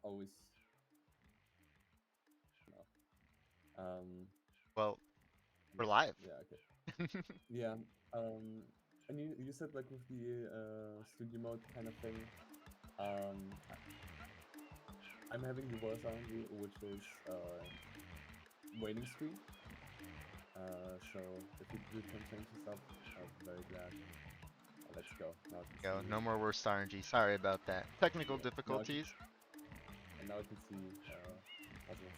always no. Well, we're Yeah, live. yeah, okay. Yeah. Um, and you said like with the studio mode kind of thing. Um, I'm having the worst RNG, which is waiting screen. So if you can change this up, I'll be very glad. Let's go. Now I can Go. see. No more worst RNG. Sorry about that. Technical Yeah. Now I can, difficulties. and now I can see puzzles.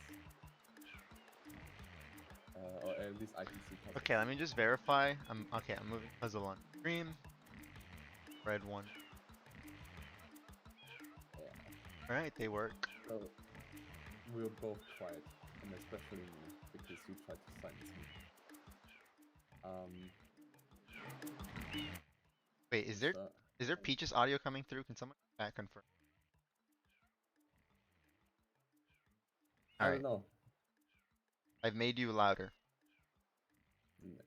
Or at least I can see puzzles. Okay, let me just verify. I'm moving puzzle on stream. Red one. Yeah. All right, they work. So we were both quiet, and especially me because you tried to silence me. Um, Wait, so is there Peach's audio coming through? Can someone back confirm? All I don't right, know. I've made you louder.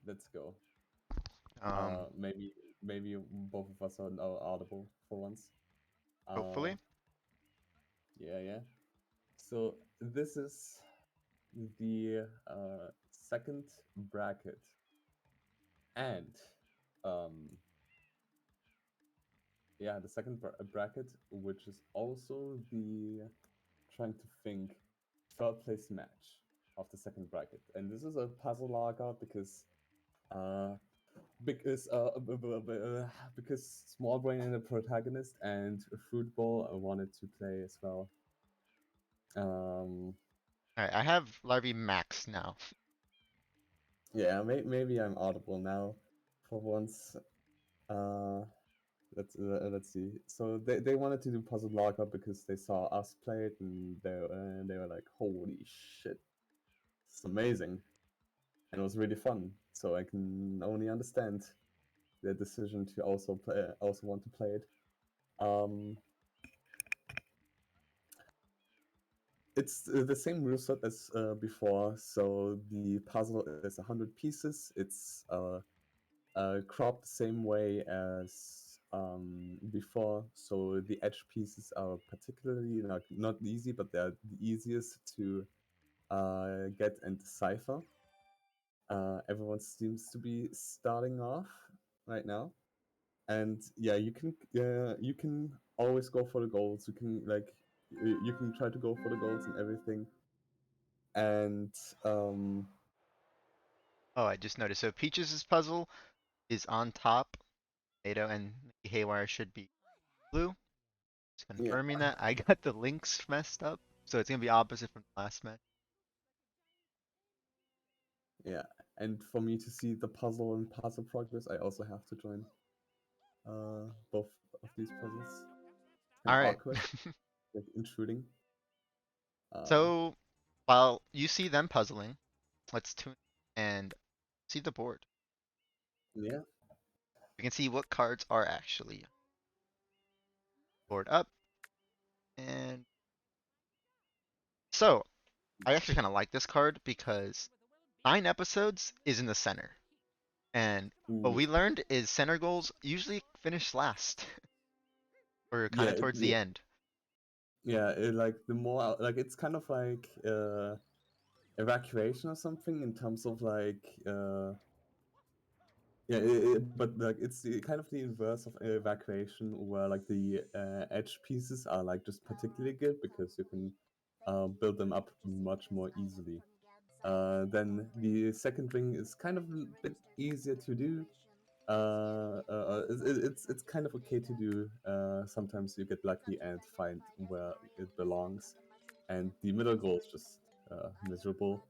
Let's go. Um, Maybe both of us are now audible for once. Uh, hopefully. yeah, yeah. So this is the second bracket, and um, yeah, the second bracket, which is also the trying to think third place match of the second bracket, and this is a puzzle lager uh, because because Small Brain and the protagonist and Football wanted to play as well. Um, All right, I have Larvae Max now. yeah, maybe I'm audible now for once. Uh, let's see. So they wanted to do Puzzle Lockup because they saw us play it and they were like, holy shit, it's amazing, and it was really fun. So I can only understand their decision to also want to play it. Um, it's the same rule set as before. So the puzzle is 100 pieces. It's cropped the same way as before. So the edge pieces are particularly not easy, but they're the easiest to get and decipher. Everyone seems to be starting off right now, and yeah, you can always go for the goals. You can you can try to go for the goals and everything, and um, Oh, I just noticed. So Peach's puzzle is on top. Tomato and Haywire should be blue. Just yeah, confirming that. I got the links messed up, so it's gonna be opposite from the last match. yeah. And for me to see the puzzle and puzzle progress, I also have to join both of these puzzles. Kind All of right. awkward, like intruding. Uh, So while you see them puzzling, let's tune and see the board. yeah, We can see what cards are actually board up. And so I actually kind of like this card because 9 episodes is in the center. And what ooh, we learned is center goals usually finish last or kind yeah, of towards yeah, the end. yeah. Like the more like it's kind of like evacuation or something in terms of yeah, but like it's kind of the inverse of evacuation, where like the edge pieces are like just particularly good because you can build them up much more easily. Then the second ring is kind of a bit easier to do. It's kind of okay to do. Sometimes you get lucky and find where it belongs, and the middle goal is just miserable.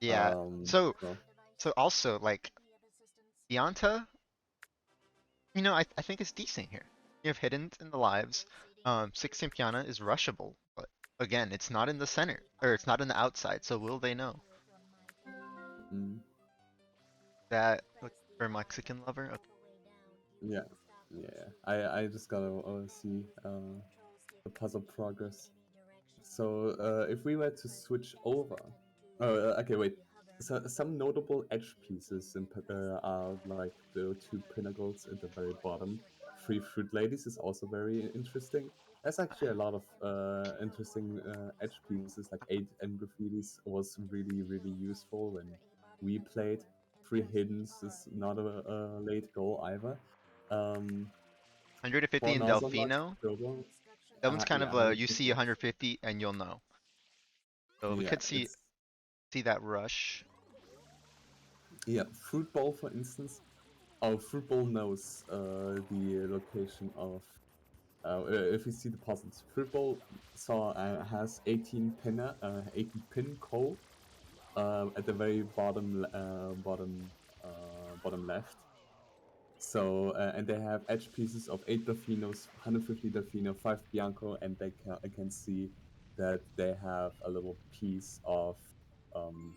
Yeah. Um, So so so also like Deonta, I think it's decent here. You have hidden in the lives. 16 Piana is rushable, but again, it's not in the center or it's not in the outside. So will they know mm, that for Mexican lover? Okay. yeah, yeah. I just gotta see the puzzle progress. So if we were to switch over, okay, wait. So some notable edge pieces are like the two pinnacles at the very bottom. Three fruit ladies is also very interesting. There's actually a lot of interesting edge pieces. Like 8 M graffitis was really useful when we played. Three hiddens is not a late goal either. Um, 150 four in nozzle locks, Delfino. turbo. That one's kind Yeah, of a you see 150. 150 and you'll know. So we Yeah, could see it's that rush. yeah. Fruit bowl, for instance. Oh, fruit bowl knows the location of. If you see the puzzles, fruit bowl has 18 pinner, 18 pin coal at the very bottom left. So and they have edge pieces of 8 Delfinos, 150 Delfino, 5 Bianco, and I can see that they have a little piece of um,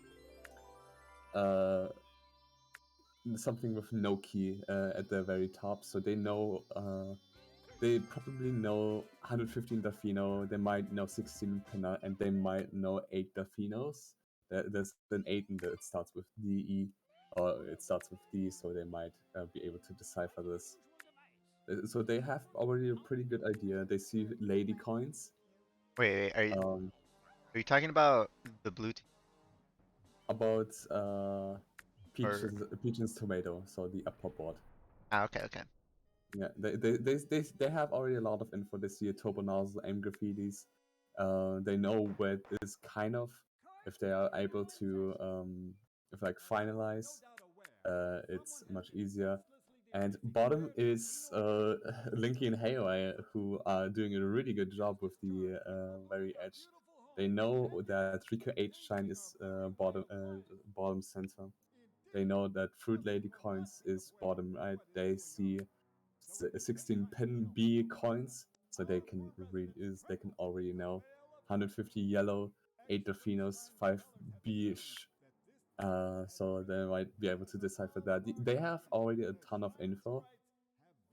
uh, something with no key at the very top. So they know they probably know 115 Delfino. They might know 16 Pinner, and they might know 8 Delfinos. There's an 8 in it starts with DE, or it starts with D, so they might be able to decipher this. So they have already a pretty good idea. They see lady coins. Wait, Um, are you talking about the blue team about or peaches tomato, so the upper board. okay, okay. Yeah, they have already a lot of info. They see a turbo nozzle, aim graffitis. They know where it is kind of, if they are able to, if like finalize, it's much easier. And bottom is Linky and Haywire, who are doing a really good job with the very edge. They know that Rico H shine is bottom center. They know that Fruit Lady coins is bottom right. They see 16 pin B coins, so they can already know 150 yellow, 8 Delfinos, 5 B. So they might be able to decipher that. They have already a ton of info,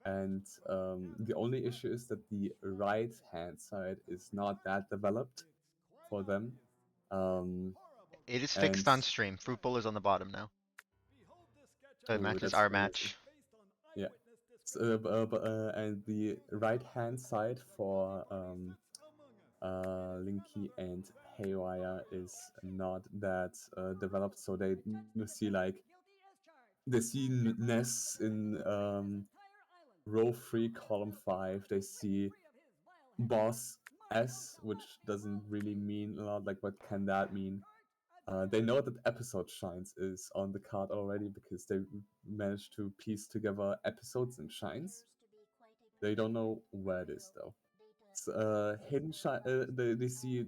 and the only issue is that the right hand side is not that developed for them. Um, It is and fixed on stream. Fruit Bowl is on the bottom now. So it ooh, matches that's our amazing. match. Yeah. So, and the right hand side for Linky and Haywire is not that developed, so they see like they see Ness in row 3, column 5. They see boss S, which doesn't really mean a lot. Like, what can that mean? They know that episode shines is on the card already because they managed to piece together episodes and shines. They don't know where it is though. They see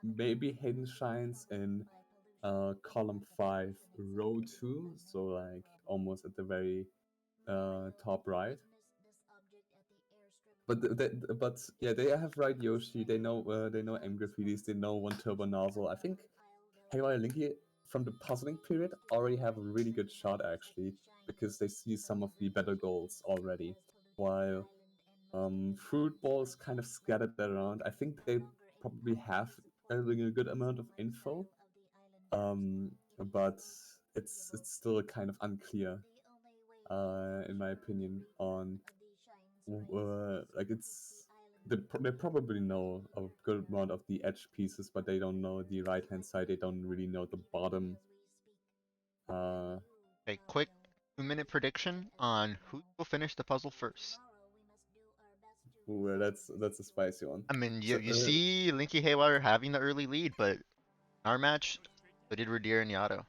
maybe hidden shines in column 5, row 2, so like almost at the very top right. But yeah, they have right Yoshi. They know M graffitis. They know one turbo nozzle. I think Haywire Linky from the puzzling period already have a really good shot actually because they see some of the better goals already. While fruit balls kind of scattered around. I think they probably have a good amount of info, um, but it's still kind of unclear, in my opinion, on like they probably know a good amount of the edge pieces, but they don't know the right hand side. They don't really know the bottom. Uh, A quick 2 minute prediction on who will finish the puzzle first. that's a spicy one. I mean, So you see Linky Haywire having the early lead, but in our match, so did Redeer and Yato.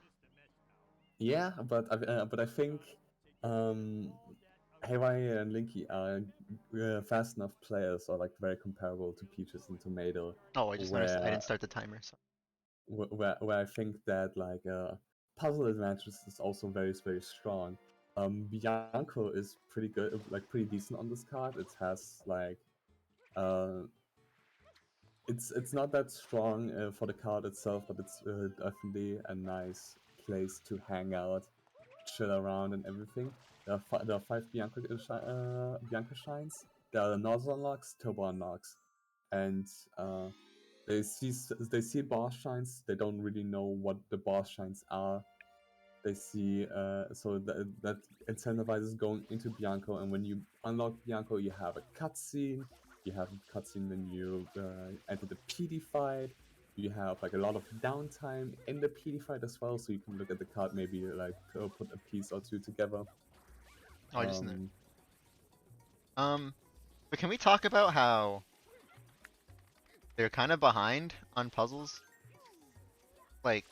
yeah, but I think um, Hawaii and Linky are fast enough players, or like very comparable to Peaches and Tomato, Oh, I just noticed I where didn't start the timer. So where I think that like puzzle advantages is also very strong. Bianco is pretty good, like pretty decent on this card. It has like uh, it's not that strong for the card itself, but it's definitely a nice place to hang out, chill around, and everything. There are 5 Bianca shines. There are nozzle unlocks, turbo unlocks, and they see boss shines. They don't really know what the boss shines are. they see that incentivizes going into Bianco, and when you unlock Bianco, you have a cutscene. You have a cutscene when you enter the PD fight. You have like a lot of downtime in the PD fight as well, so you can look at the card, maybe like put a piece or two together. Oh, I just know. Um, Um, but can we talk about how they're kind of behind on puzzles, like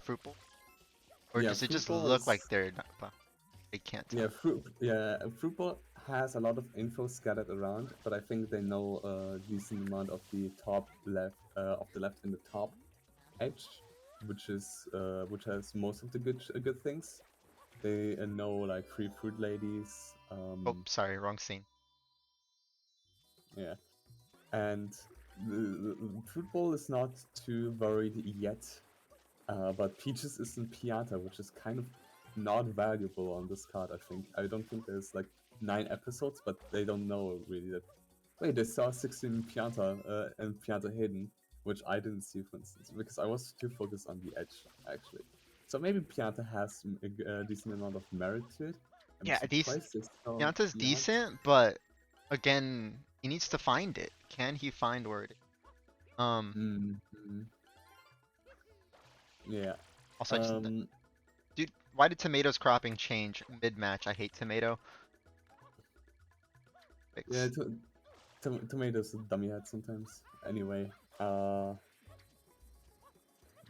Fruit Bowl? Or yeah, does it Fruit just Bowl look like is they can't yeah, tell? Fruitball has a lot of info scattered around, but I think they know a decent amount of the top left, of the left in the top edge, which has most of the good things. They know like free fruit ladies, Oh, sorry, wrong scene. yeah, and Fruitball is not too worried yet. But Peaches is in Pianta, which is kind of not valuable on this card, I think. I don't think there's like 9 episodes, but they don't know really that. Wait, they saw 16 Pianta and Pianta hidden, which I didn't see, for instance, because I was too focused on the edge, actually. So maybe Pianta has a decent amount of merit to it. I'm Yeah, surprised they saw Pianta's Pianta. decent, but again, he needs to find it. Can he find where it is? Um, Mm-hmm. Yeah. Also, Um, dude, why did tomatoes cropping change mid-match? I hate tomato. yeah, Fix. tomatoes a dummy head sometimes. Anyway,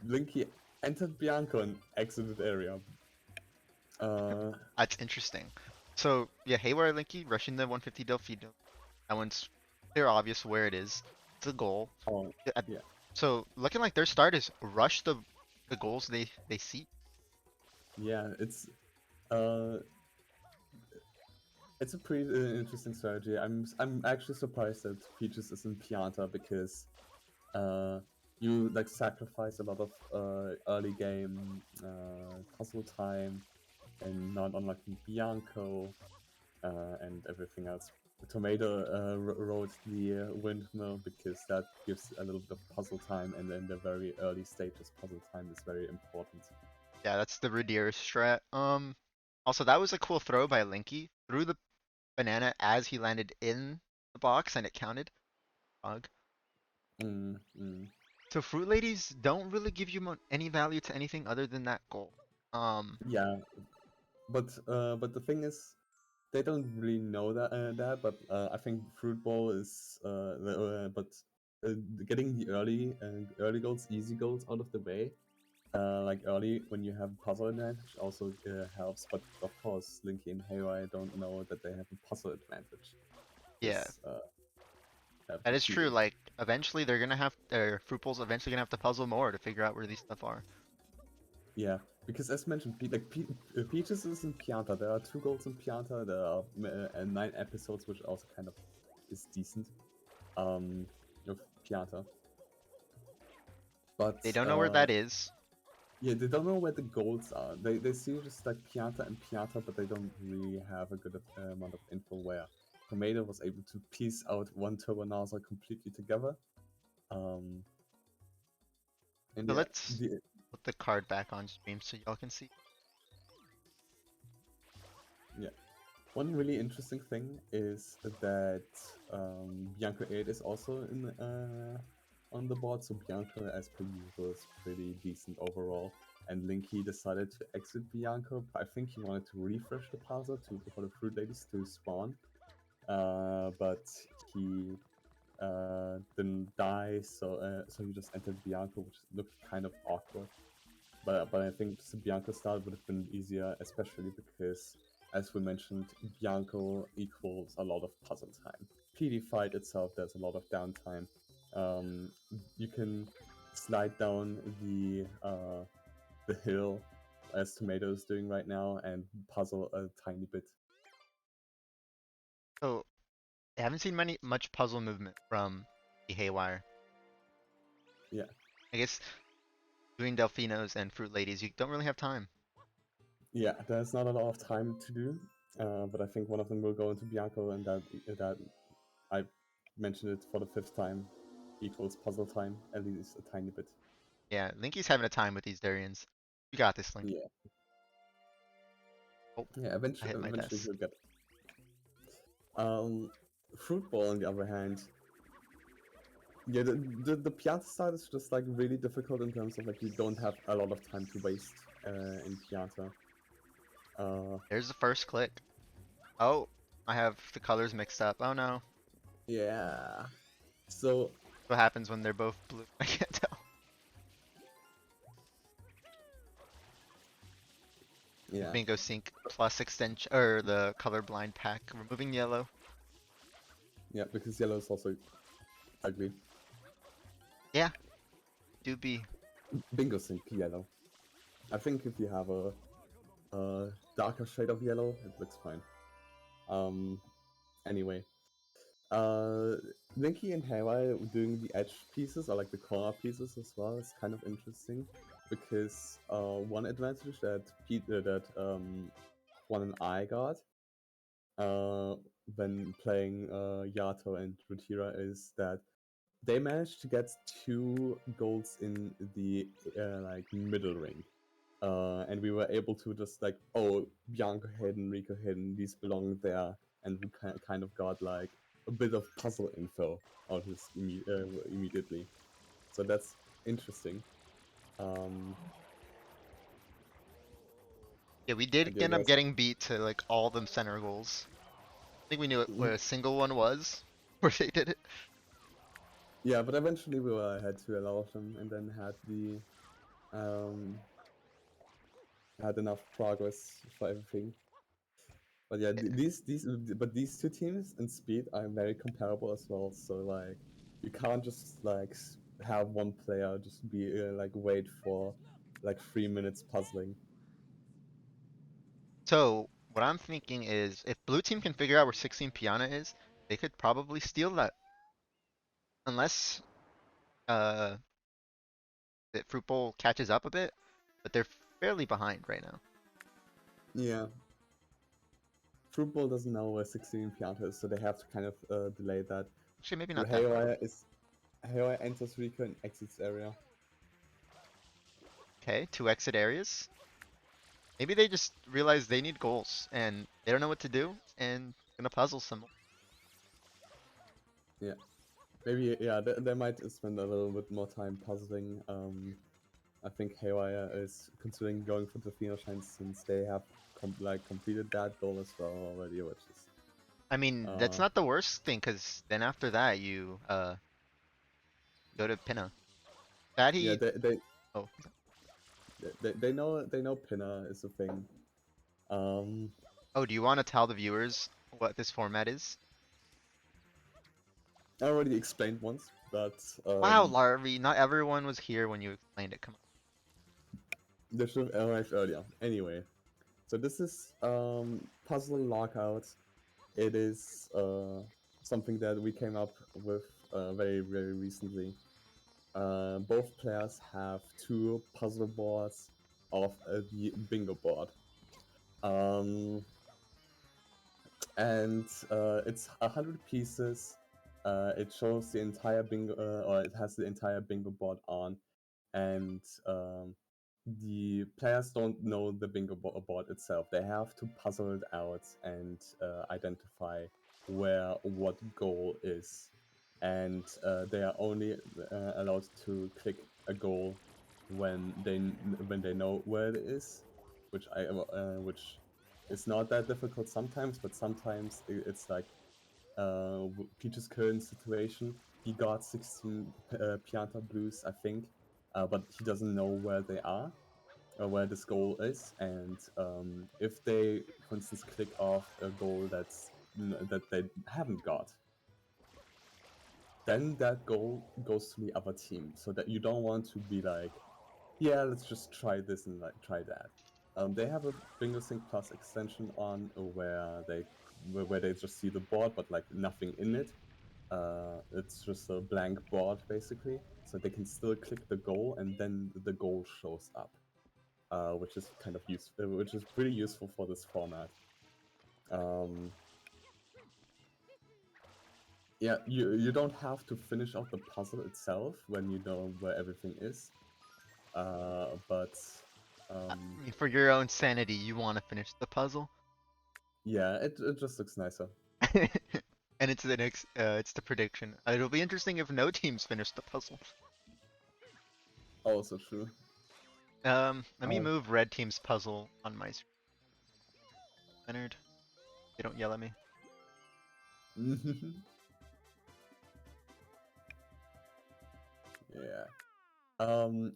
Linky entered Bianco and exited area. Uh, That's interesting. So yeah, Haywire Linky rushing the 150 Delfino. That one's clear obvious where it is. It's a goal. oh, Uh, yeah, So looking like their start is rush the goals they see. yeah. Uh, it's a pretty interesting strategy. I'm actually surprised that Peaches is in Pianta because uh, you like sacrifice a lot of early game puzzle time and not unlocking Bianco and everything else. Tomato wrote the windmill because that gives a little bit of puzzle time, and in the very early stages, puzzle time is very important. Yeah, that's the Rudier strat. Also that was a cool throw by Linky. Threw the banana as he landed in the box and it counted. Bug. Mm, mm. So fruit ladies don't really give you any value to anything other than that goal. Um, Yeah, but the thing is, they don't really know that. But I think Fruit Bowl is but getting the early goals, easy goals out of the way. Like early when you have a puzzle advantage also helps, but of course Linky and Haywire don't know that they have a puzzle advantage. yeah, This have that the is true. cheating. Like eventually they're gonna have their fruit bowls eventually gonna have to puzzle more to figure out where these stuff are. Yeah, because as mentioned, Peaches is in Pianta. There are 2 goals in Pianta. There are 9 episodes, which also kind of is decent. Um, of Pianta, but They don't know where that is. yeah, they don't know where the goals are. They see just like Pianta and Pianta, but they don't really have a good amount of info where. Tomato was able to piece out one Turbo Nozzle completely together. Um, and So yeah, let's put the card back on stream so y'all can see. yeah. One really interesting thing is that Bianca 8 is also on the board, so Bianca, as per usual, is pretty decent overall. And Linky decided to exit Bianca. I think he wanted to refresh the plaza for the fruit ladies to spawn, but he didn't die, so he just entered Bianca, which looked kind of awkward. But I think just a Bianco start would have been easier, especially because, as we mentioned, Bianco equals a lot of puzzle time. PD fight itself, there's a lot of downtime. Um, you can slide down the hill as Tomato is doing right now and puzzle a tiny bit. So I haven't seen much puzzle movement from the Haywire. Yeah, I guess doing Delfinos and Fruit Ladies, you don't really have time. yeah. There's not a lot of time to do, but I think one of them will go into Bianco, and that I mentioned it for the 5th time equals puzzle time, at least a tiny bit. Yeah, Linky's having a time with these Darians. You got this, Linky. Yeah. Oh, Yeah, I hit my eventually desk. you'll get. Um, Fruit Ball, on the other hand, yeah, the Pianta style is just like really difficult in terms of like you don't have a lot of time to waste in Pianta. Uh, There's the first click. Oh, I have the colors mixed up. Oh no. yeah. So What happens when they're both blue? I can't tell. yeah, Bingo Sync plus extension or the colorblind pack, removing yellow. yeah, because yellow is also ugly. Yeah, do be. Bingo sync yellow. I think if you have a darker shade of yellow, it looks fine. Um, anyway, uh, Linky and Haywire doing the edge pieces or like the corner pieces as well is kind of interesting because one advantage that Juan and I got uh, when playing Yato and Rotira is that they managed to get 2 goals in the like middle ring. And we were able to just like, oh, Bianca hidden, Rico hidden, these belong there, and we kind of got like a bit of puzzle info out of this immediately. So that's interesting. Um, Yeah, we did and yeah, end up there's getting beat to like all the center goals. I think we knew it mhm. where a single one was, where they did it. Yeah, but eventually we were ahead to a lot of them, and then um had enough progress for everything. But yeah, these 2 teams in speed are very comparable as well. So like, you can't just like have one player just be like wait for like 3 minutes puzzling. So what I'm thinking is, if blue team can figure out where 16 Piana is, they could probably steal that, unless uh the Fruit Bowl catches up a bit. But they're fairly behind right now. Yeah, Fruit Bowl doesn't know where 16 Pianta is, so they have to kind of delay that. Actually, maybe not that far. Haywire enters Rico and exits area. Okay, 2 exit areas. Maybe they just realize they need goals and they don't know what to do and gonna puzzle some. Yeah, maybe yeah they might spend a little bit more time puzzling. I think Haywire is considering going for the Fino Shines since they have completed that goal as well already, which is I mean, that's uh not the worst thing, because then after that you go to Pinna. That yeah he oh they know Pinna is a thing. Um, oh, do you want to tell the viewers what this format is? I already explained once, but Wow, Larvi, not everyone was here when you explained it. Come on. they should have arrived earlier. Anyway, so this is puzzle lockout. It is something that we came up with very recently. Both players have 2 puzzle boards of the bingo board. Um, and it's 100 pieces. It shows the entire bingo, or it has the entire bingo board on, and the players don't know the bingo board itself. They have to puzzle it out and identify where what goal is, and they are only allowed to click a goal when they know where it is, which is not that difficult sometimes, but sometimes it's like Peach's current situation. He got 16 Pianta Blues, I think, but he doesn't know where they are, or where this goal is. And if they, for instance, click off a goal that they haven't got, then that goal goes to the other team. So that you don't want to be like, yeah, let's just try this and like try that. They have a Bingo Sync Plus extension on where they just see the board but like nothing in it. It's just a blank board basically, so they can still click the goal and then the goal shows up, which is kind of useful, which is pretty useful for this format. Um, yeah, you don't have to finish out the puzzle itself when you know where everything is, but Um, For your own sanity, you want to finish the puzzle. yeah, it just looks nicer. And it's the prediction. It'll be interesting if no teams finish the puzzle. Also true. Let me move red team's puzzle on my screen. Centered. They don't yell at me. Yeah.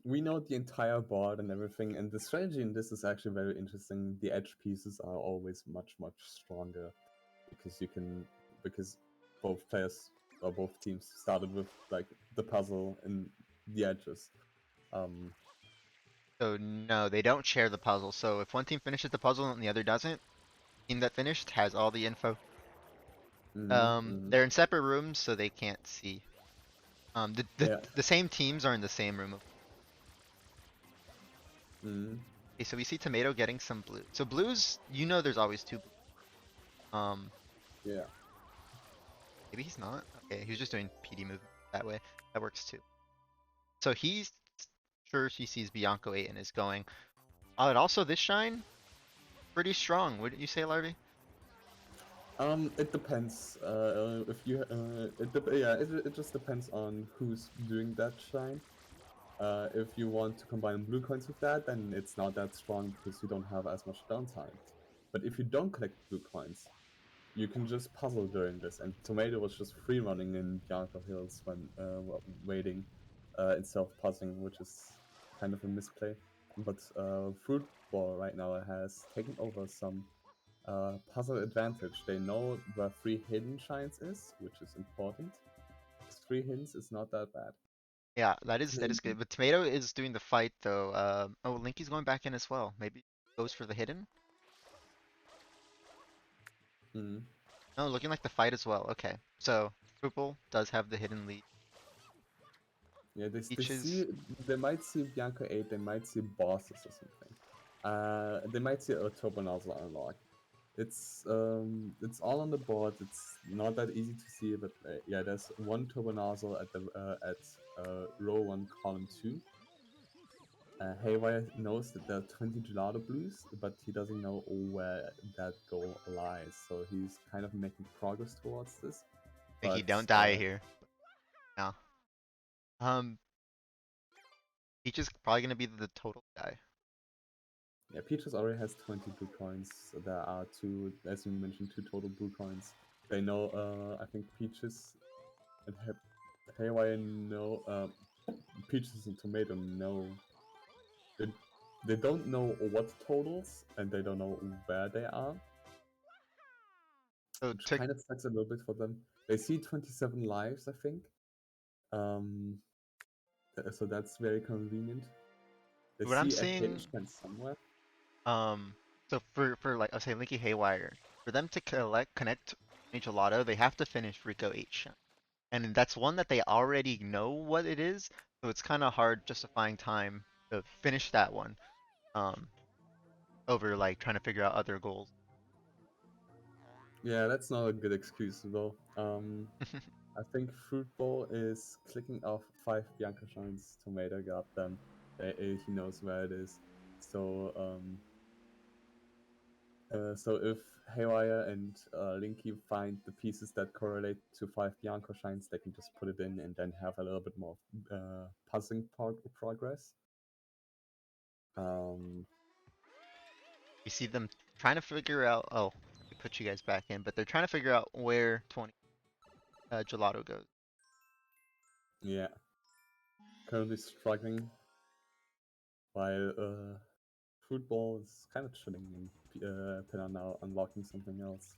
We know the entire board and everything, and the strategy in this is actually very interesting. The edge pieces are always much stronger because because both players or both teams started with like the puzzle and the edges. Um, So no, they don't share the puzzle. So if one team finishes the puzzle and the other doesn't, team that finished has all the info. mm, mm, They're in separate rooms, so they can't see. yeah. The same teams are in the same room. Mm, Okay, so we see Tomato getting some blue. So blues, you know, there's always two blues. Um, yeah. maybe he's not. Okay, he was just doing PD movement that way. That works too. So he's sure he sees Bianco 8 and is going. Oh, and also this shine, pretty strong, wouldn't you say, Larby? It depends. If you, yeah, it just depends on who's doing that shine. If you want to combine blue coins with that, then it's not that strong because you don't have as much downtime. But if you don't collect blue coins, you can just puzzle during this. And Tomato was just free running in Bianco Hills when waiting instead of puzzling, which is kind of a misplay. But Fruit Ball right now has taken over some puzzle advantage. They know where 3 hidden shines is, which is important. 3 hints is not that bad. Yeah, that is good. But Tomato is doing the fight though. Oh, Linky's going back in as well. Maybe goes for the hidden. Mm. No, looking like the fight as well. Okay, so Purple does have the hidden lead. Yeah, they Peaches. see they might see Bianca 8, they might see bosses or something. They might see a turbo nozzle unlock. It's all on the board. It's not that easy to see, but yeah, there's one turbo nozzle at the row 1, column 2. Haywire knows that there are 20 gelato blues, but he doesn't know where that goal lies. So he's kind of making progress towards this. Linky, But don't die here. No. Um, Peach is probably gonna be the total guy. yeah, Peaches already has 20 blue coins. So there are two, as you mentioned, two total blue coins. They know, I think Peaches and Haywire know, Peaches and Tomato know. They, they don't know what totals, and they don't know where they are, So which to kind of sucks a little bit for them. They see 27 lives, I think. Um, so that's very convenient. They what I'm see a hidden seeing, shine somewhere. um, so for like I'll say Linky Haywire, for them to connect Gelato, they have to finish Rico 8 shine. And that's one that they already know what it is, so it's kind of hard justifying time to finish that one. Um, over like trying to figure out other goals. Yeah, that's not a good excuse though. I think Fruit Bowl is clicking off 5 Bianca shines. Tomato got them. He knows where it is. So so if Haywire and Linky find the pieces that correlate to 5 Bianco shines, they can just put it in and then have a little bit more puzzling progress. Um, You see them trying to figure out. Oh, we put you guys back in, but they're trying to figure out where 20 Gelato goes. yeah, currently struggling while Football is kind of chilling and Pinner now unlocking something else.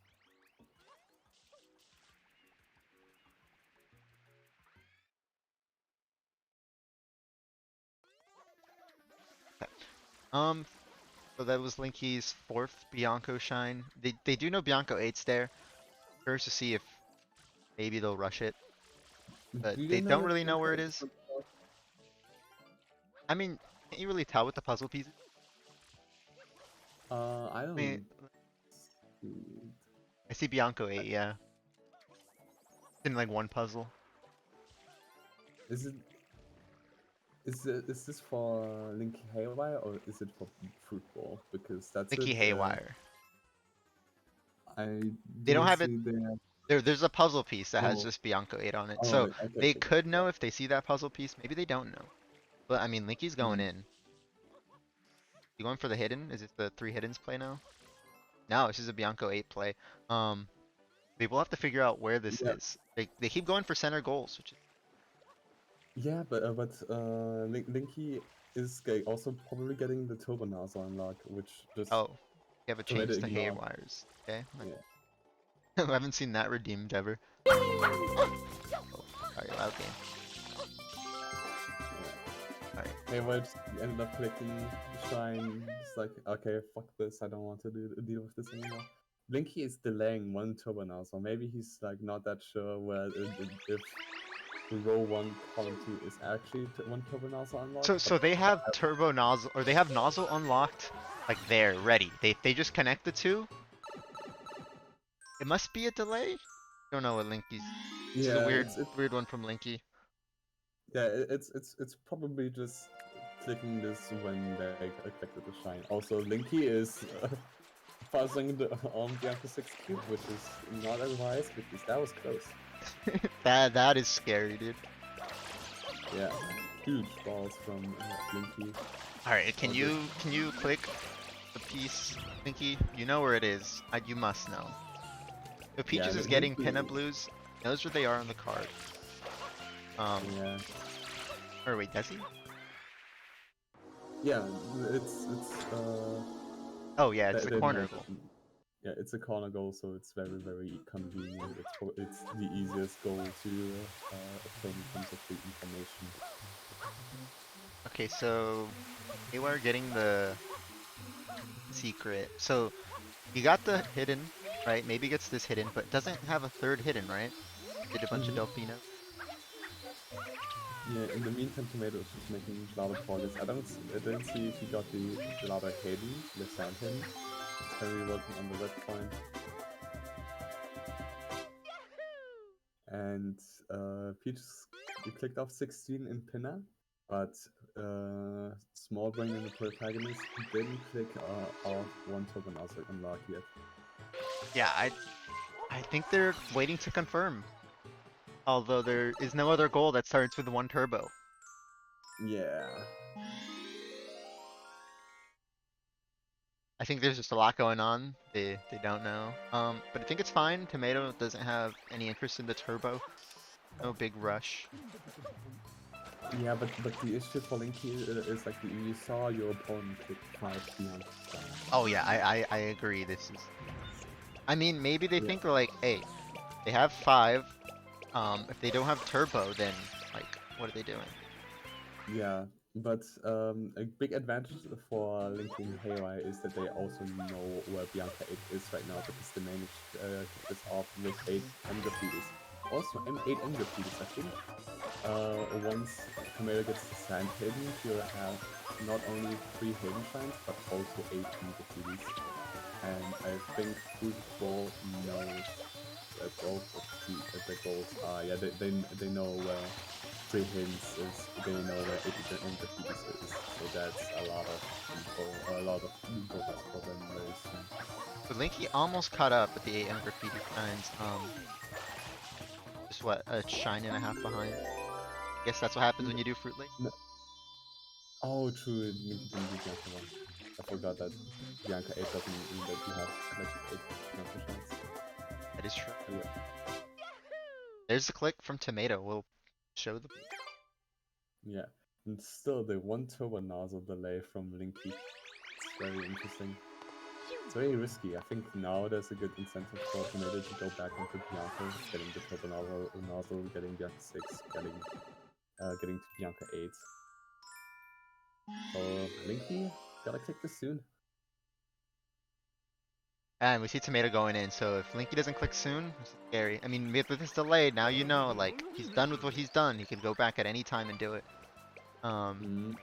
Okay. So that was Linky's fourth Bianco shine. They do know Bianco 8's there. Curious to see if maybe they'll rush it, but Do they they know don't that really know Bianca where it 8 is is. on the board? I mean, can't you really tell with the puzzle pieces? I I mean, don't. See. I see Bianco 8, yeah, in like one puzzle. Is it? Is this for Linky Haywire or is it for Fruit Ball? Because that's it. Linky Haywire. I They don't do have it. see there. There's a puzzle piece that has Oh, just Bianco 8 on it. oh, So okay, okay, they okay. could know if they see that puzzle piece. Maybe they don't know. But I mean, Linky's going Mm. in. You going for the hidden? Is it the 3 hiddens play now? No, this is a Bianco 8 play. Um, they will have to figure out where this Yeah, is. They keep going for center goals, which is yeah, but Linky is also probably getting the Turbo Nozzle unlock, which just oh, you have a already change to ignored. haywires. Okay, Yeah. I haven't seen that redeemed ever. Oh, sorry, loud game. Alright, Haywire just ended up collecting the shine. It's like, okay, fuck this. I don't want to deal with this anymore. Blinky is delaying one turbo now, so maybe he's like not that sure where if the row one column two is actually one turbo nozzle unlocked. so they But have turbo nozzle, or they have nozzle unlocked, like there, ready. They just connect the two. It must be a delay. Don't know what Linky's. This is a yeah, weird one from Linky. yeah, it's probably just clicking this when they collected the shine. Also, Linky is fuzzing on Bianca 6 cube, which is not advised because that was close. That is scary, dude. Yeah, huge balls from Linky. All right, Oh, can you click the piece, Linky? You know where it is. You must know. So yeah, Peaches is getting Linky. Pinna Blues. Knows where they are on the card. Yeah, Or wait, does he? yeah, it's Oh yeah, it's the they know corner that. goal. Yeah, it's a corner goal, so it's very convenient. It's the easiest goal to obtain in terms of the information. Okay, so Haywire getting the secret. So he got the hidden, right? Maybe gets this hidden, but doesn't have a third hidden, right? Did a bunch of Hmm. Delfino. Yeah, in the meantime, Tomato is just making Gelato progress. I didn't see if he got the Gelato hidden, the sand hidden. It's currently working on the red point. And Peach clicked off 16 in Pinner, but Small Brain and the protagonist didn't click off one token also unlock yet. Yeah, I think they're waiting to confirm. Although there is no other goal that starts with one turbo. Yeah. I think there's just a lot going on. They don't know. But I think it's fine. Tomato doesn't have any interest in the turbo. No big rush. Yeah, but the issue for Linky is like you saw your opponent click 5 beyond the star. Oh yeah, I agree. This is. I mean, maybe they Yeah. think like, hey, they have 5. If they don't have turbo, then like, what are they doing? Yeah, but a big advantage for linking Haywire is that they also know where Bianca 8 is right now because they managed to kick this off with 8 Graffiti's. Also, 8 Graffiti's, I think. Once Camaro gets the sand hidden, you'll have not only 3 hidden shines, but also 8 Graffiti's. And I think Football knows that both of the goals are, yeah, they know where 3 hints is, they know where 80 and Graffiti's is. So that's a lot of goals for them very soon. So Linky almost caught up with the 8 graffiti signs. Just what, a shine and a half behind. Guess that's what happens when you do Fruit Lake. No. Oh, true, Linky didn't do Bianca 1. I forgot that Bianca 8 doesn't mean that you have like 8 Bianca shines. That is true. So, yeah. There's the click from Tomato. We'll show the. Yeah, and still the one turbo nozzle delay from Linky. It's very interesting. It's very risky. I think now there's a good incentive for Tomato to go back into Bianca, getting the turbo nozzle, getting Bianca 6, getting to Bianca 8. So Linky, gotta click this soon. And we see Tomato going in, so if Linky doesn't click soon, it's scary. I mean, with this delay, now you know, like, he's done with what he's done. He could go back at any time and do it. Mm.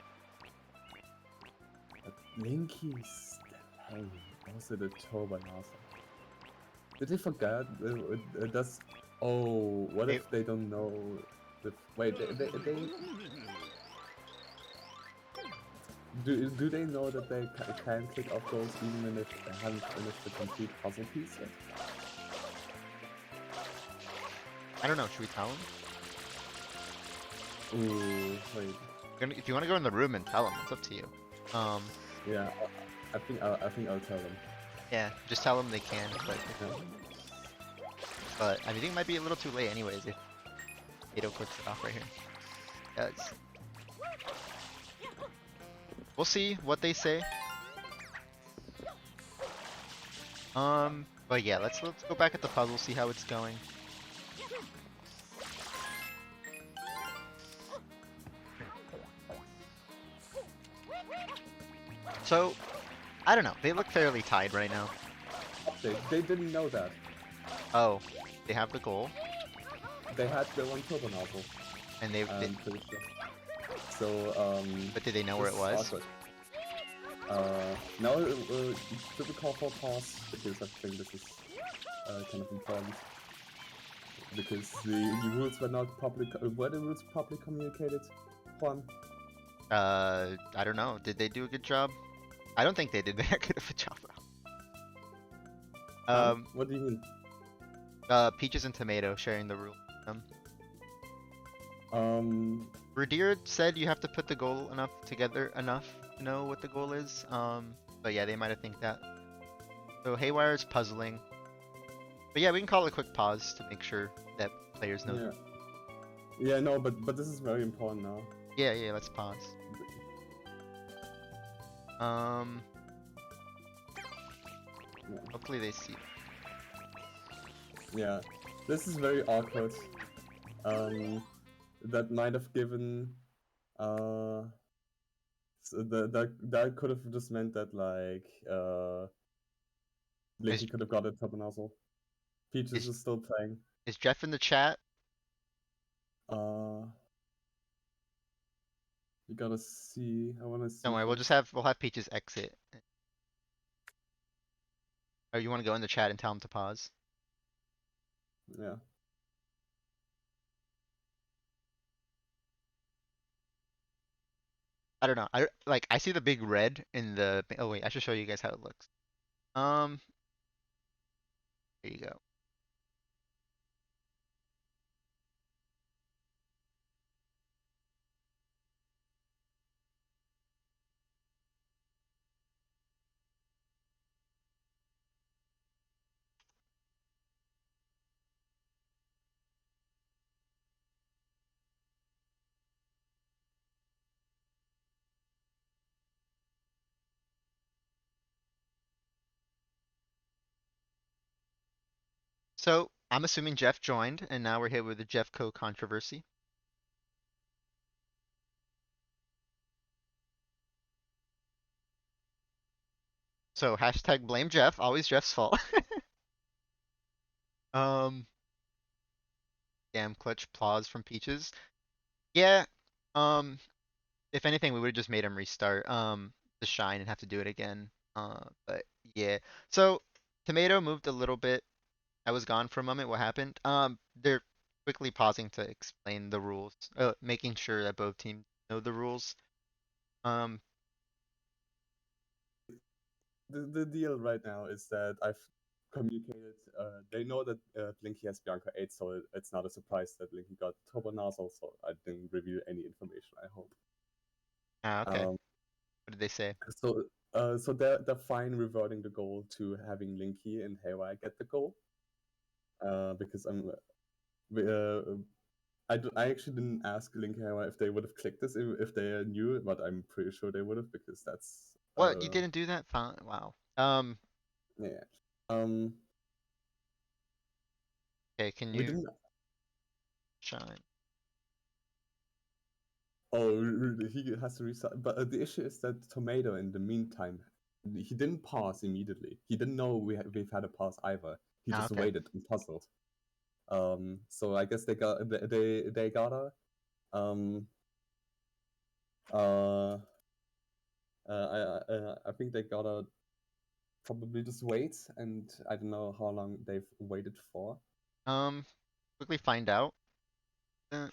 But Linky's delaying. Also the turbo nozzle. Did they forget? Does oh, what if they don't know? Wait, they Do they know that they can click off goals even if they haven't finished the complete puzzle piece yet? I don't know. Should we tell them? Ooh, wait. If you want to go in the room and tell them, it's up to you. Um, Yeah, I think I'll tell them. yeah, just tell them they can. Yeah. But I think it might be a little too late, anyways. If Kato clicks it off right here, yes. We'll see what they say. But yeah, let's go back at the puzzle, see how it's going. So, I don't know. They look fairly tied right now. They didn't know that. Oh, they have the goal, They had their one turbo nozzle. and they. I'm pretty sure. So But did they know where this it is was? awkward. Now should we call for a pause because I think this is kind of important because the rules were not were the rules properly communicated, Juan? I don't know. Did they do a good job? I don't think they did that good of a job. Huh? What do you mean? Peaches and Tomato sharing the rule. Um, Rudir said you have to put the goal together enough to know what the goal is. But yeah, they might have think that. So Haywire is puzzling. But yeah, we can call it a quick pause to make sure that players know. yeah. Yeah, no, but this is very important now. Yeah, let's pause. Hopefully they see. Yeah, this is very awkward. That might have given so that could have just meant that like Is Linky could have got a top nozzle. Peaches is is still playing. is Jeff in the chat? Uh, you gotta see. I wanna see Don't worry, first. we'll have Peaches exit. Or you want to go in the chat and tell him to pause? Yeah. I don't know. I see the big red in the. Oh wait, I should show you guys how it looks. Um, there you go. So I'm assuming Jeff joined, and now we're here with the Jeffco controversy. So hashtag blame Jeff, always Jeff's fault. Um, damn clutch applause from Peaches. Yeah. Um, if anything, we would have just made him restart the shine and have to do it again. But yeah. So Tomato moved a little bit. I was gone for a moment. What happened? They're quickly pausing to explain the rules, making sure that both teams know the rules. Um, The deal right now is that I've communicated. They know that Blinky has Bianca 8, so it's not a surprise that Blinky got Turbo Nozzle, so I didn't reveal any information, I hope. okay. What did they say? So they're fine reverting the goal to having Linky and Haywire get the goal. Because I actually didn't ask Linky Haywire if they would have clicked this if they knew, but I'm pretty sure they would have because that's What? You didn't do that? Fine. Wow. yeah. Um, Okay, can we you didn't. shine? Oh, he has to restart. But the issue is that Tomato, in the meantime, he didn't pause immediately. He didn't know we've had a pause either. He Ah, just okay. waited and puzzled. So I guess they gotta um uh I think they gotta probably just wait, and I don't know how long they've waited for. Um, quickly find out. Uh,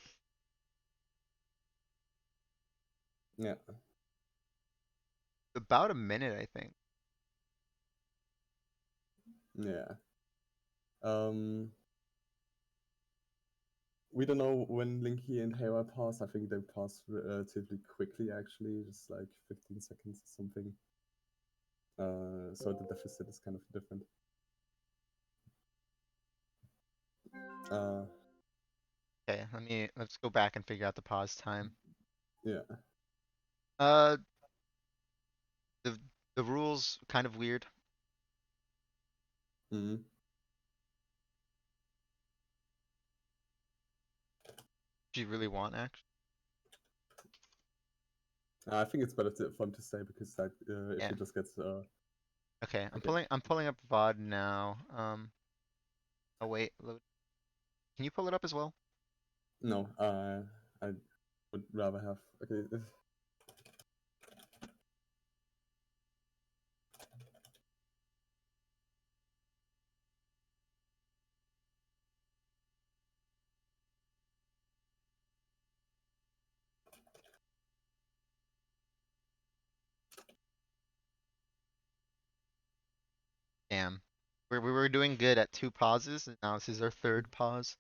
Yeah. About a minute, I think. Yeah. Um, we don't know when Linky and Hera pass. I think they pass relatively quickly, actually, just like 15 seconds or something. So the deficit is kind of different. Uh, Okay, let's go back and figure out the pause time. yeah. Uh, the the rules kind of weird. Mm. Do you really want action? I think it's better for him to stay because like if Yeah. he just gets Okay, okay. I'm pulling up VOD now. Oh wait, load. Can you pull it up as well? No, I would rather have okay. Damn. We were doing good at 2 pauses, and now this is our third pause.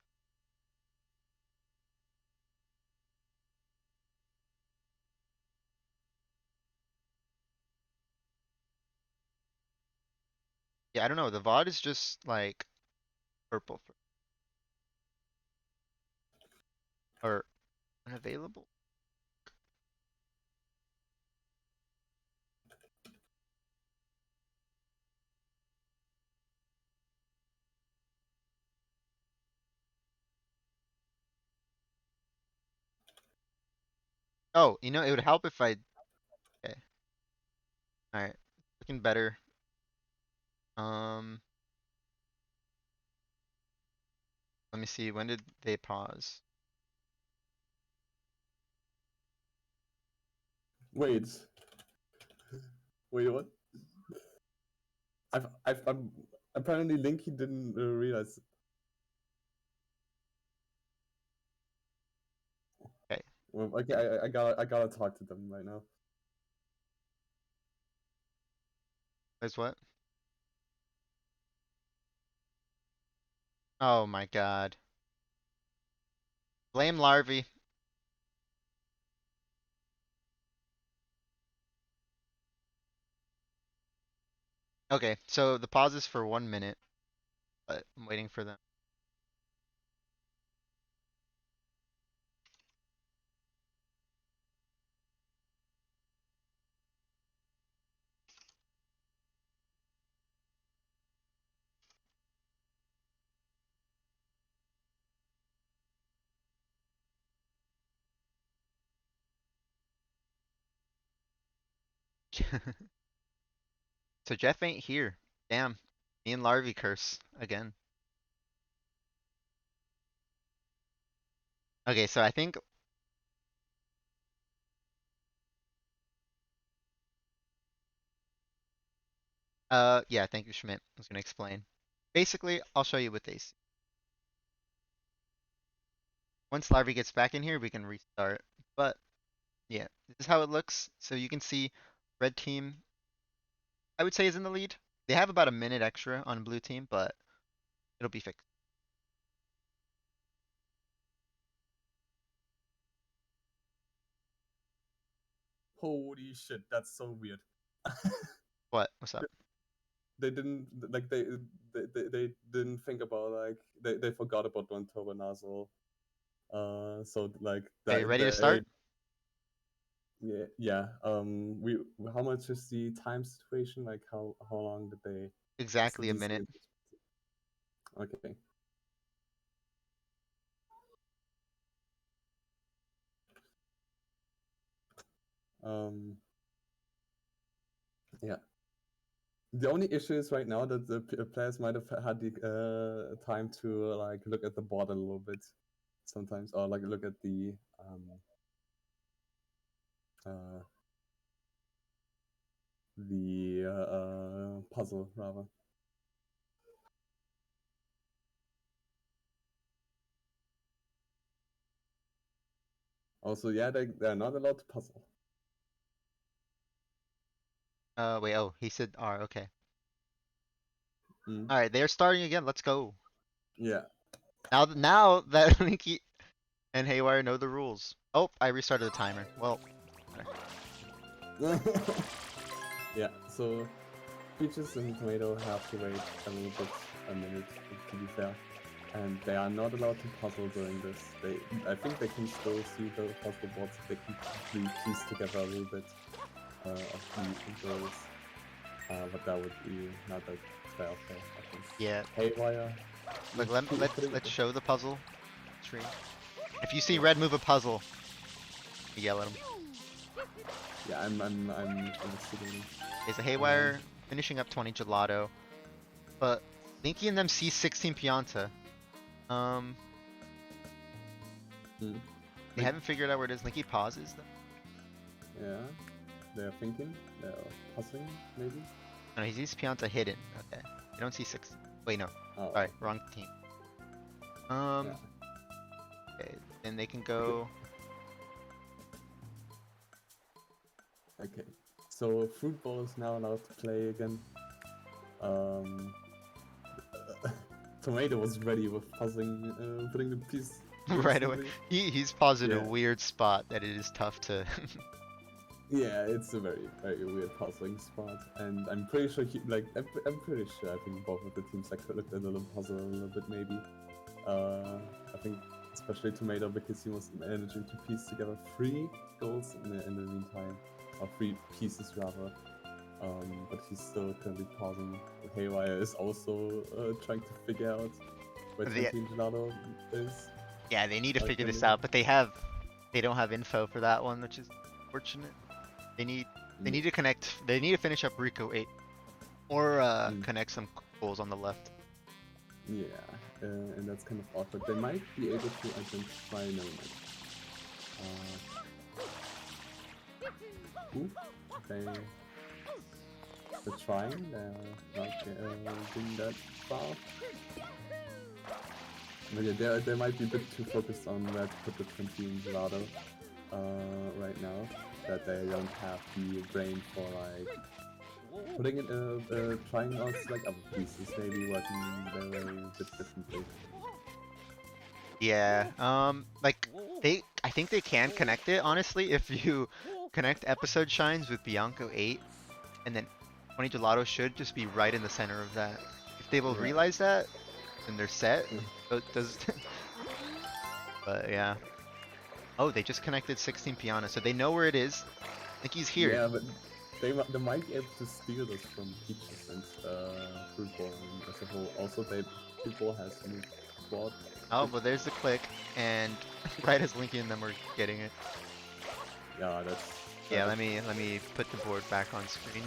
Yeah, I don't know. The VOD is just like purple or unavailable. Oh, it would help if I. Okay. All right. Looking better. Um, Let me see. When did they pause? Wait, wait, what? I'm apparently Linky didn't realize. Okay. Well, okay, I gotta talk to them right now. There's what? Oh my God. Blame larvae. Okay, so the pause is for 1 minute, but I'm waiting for them. So Jeff ain't here. Damn. Me and larvae curse again. Okay, so I think yeah, thank you, Schmidt. I was gonna explain. Basically, I'll show you what they see. Once larvae gets back in here, we can restart. But yeah, this is how it looks. So you can see red team, I would say, is in the lead. They have about a minute extra on blue team, but it'll be fixed. Holy shit, that's so weird. What? What's up? They didn't like they didn't think about like they forgot about one turbo nozzle. So like Are you ready to they start? yeah. We how much is the time situation? Like how long did they? Is the Exactly a DC? minute. Okay. Um. Yeah. The only issue is right now that the players might have had the time to like look at the board a little bit sometimes, or like look at uh, the puzzle rather. Also, yeah, they're not allowed to puzzle. Wait, oh, he said R, okay. Mm. Alright, they're starting again, let's go. Yeah. Now that Linky and Haywire know the rules. Oh, I restarted the timer. Well, Yeah, so peaches and tomato have to wait a little bit, a minute to be fair. And they are not allowed to puzzle during this. I think they can still see the puzzle boards. They can probably piece together a little bit of the goals. But that would be not that fair, I think. yeah. Haywire. Look, let's show the puzzle screen. If you see Yeah, red move a puzzle, you yell at him. yeah, I'm investigating. Okay, so Haywire finishing up 20 gelato, but Linky and them see 16 Pianta. Um, Mm. they haven't figured out where it is. Linky pauses though. Yeah, they're thinking, they're puzzling, maybe. No, he sees Pianta hidden. Okay, you don't see 16. Wait, no. Oh, Sorry, wrong team. yeah. Okay, then they can go. Okay, so Fruit Bowl is now allowed to play again. Um, Tomato was ready with puzzling, putting the piece Right away. instantly. He's paused in a Yeah. weird spot that it is tough to. Yeah, it's a very, very weird puzzling spot, and I'm pretty sure I'm pretty sure I think both of the teams like looked at the puzzle a little bit maybe. I think especially Tomato because he was managing to piece together 3 goals in the meantime, or 3 pieces rather. But he's still currently pausing. Haywire is also trying to figure out where The- Tinky Gelato is. Yeah, they need to figure this Currently. out, but they don't have info for that one, which is unfortunate. They need to connect. They need to finish up Rico 8, or connect some goals on the left. Yeah, and that's kind of awkward. They might be able to identify an element. Ooh, they're trying, they're not getting that far. But yeah, they might be a bit too focused on where to put the 20 in Gelato right now, that they don't have the brain for like putting it, trying out like other pieces, maybe working their way a bit differently. Yeah. Like I think they can connect it honestly if you connect episode shines with Bianco 8, and then 20 Gelato should just be right in the center of that. If they will Yeah. realize that, then they're set. Does but yeah. Oh, they just connected 16 Piana, so they know where it is. I think he's here. Yeah, but they might be able to steal this from Peaches and Fruit Bowl as a whole. Also, Fruit Bowl has moved forward. Oh, well, there's the click, and right as Linky and them were getting it. Yeah, that's. Yeah, let me put the board back on screen.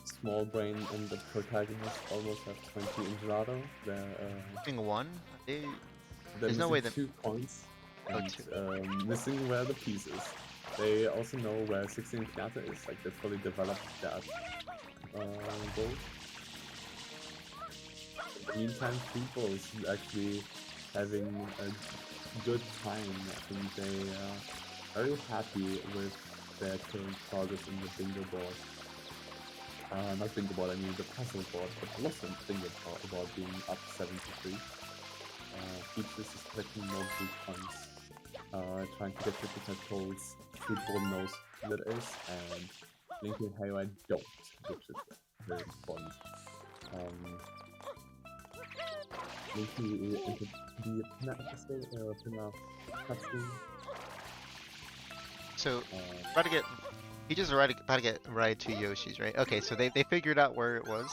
Small brain and the protagonist almost have 20 in Gelato. They're Missing one? They, they're there's no missing way that. 2 points Oh, and 2. missing where the piece is. They also know where 16 Pinata is. Like they fully developed that goal. In the meantime, people is actually having a good time. I think they are very happy with their current progress in the bingo board. Not bingo board, I mean the puzzle board, but also bingo board being up 73. Peaches is collecting more blue points, trying to get difficult holes. Football knows what it is, and Linky and Haywire don't, which is very important. Linky entered the pinna cutscene. So, about to get. He just about to get right to Yoshi's, right? Okay, so they figured out where it was.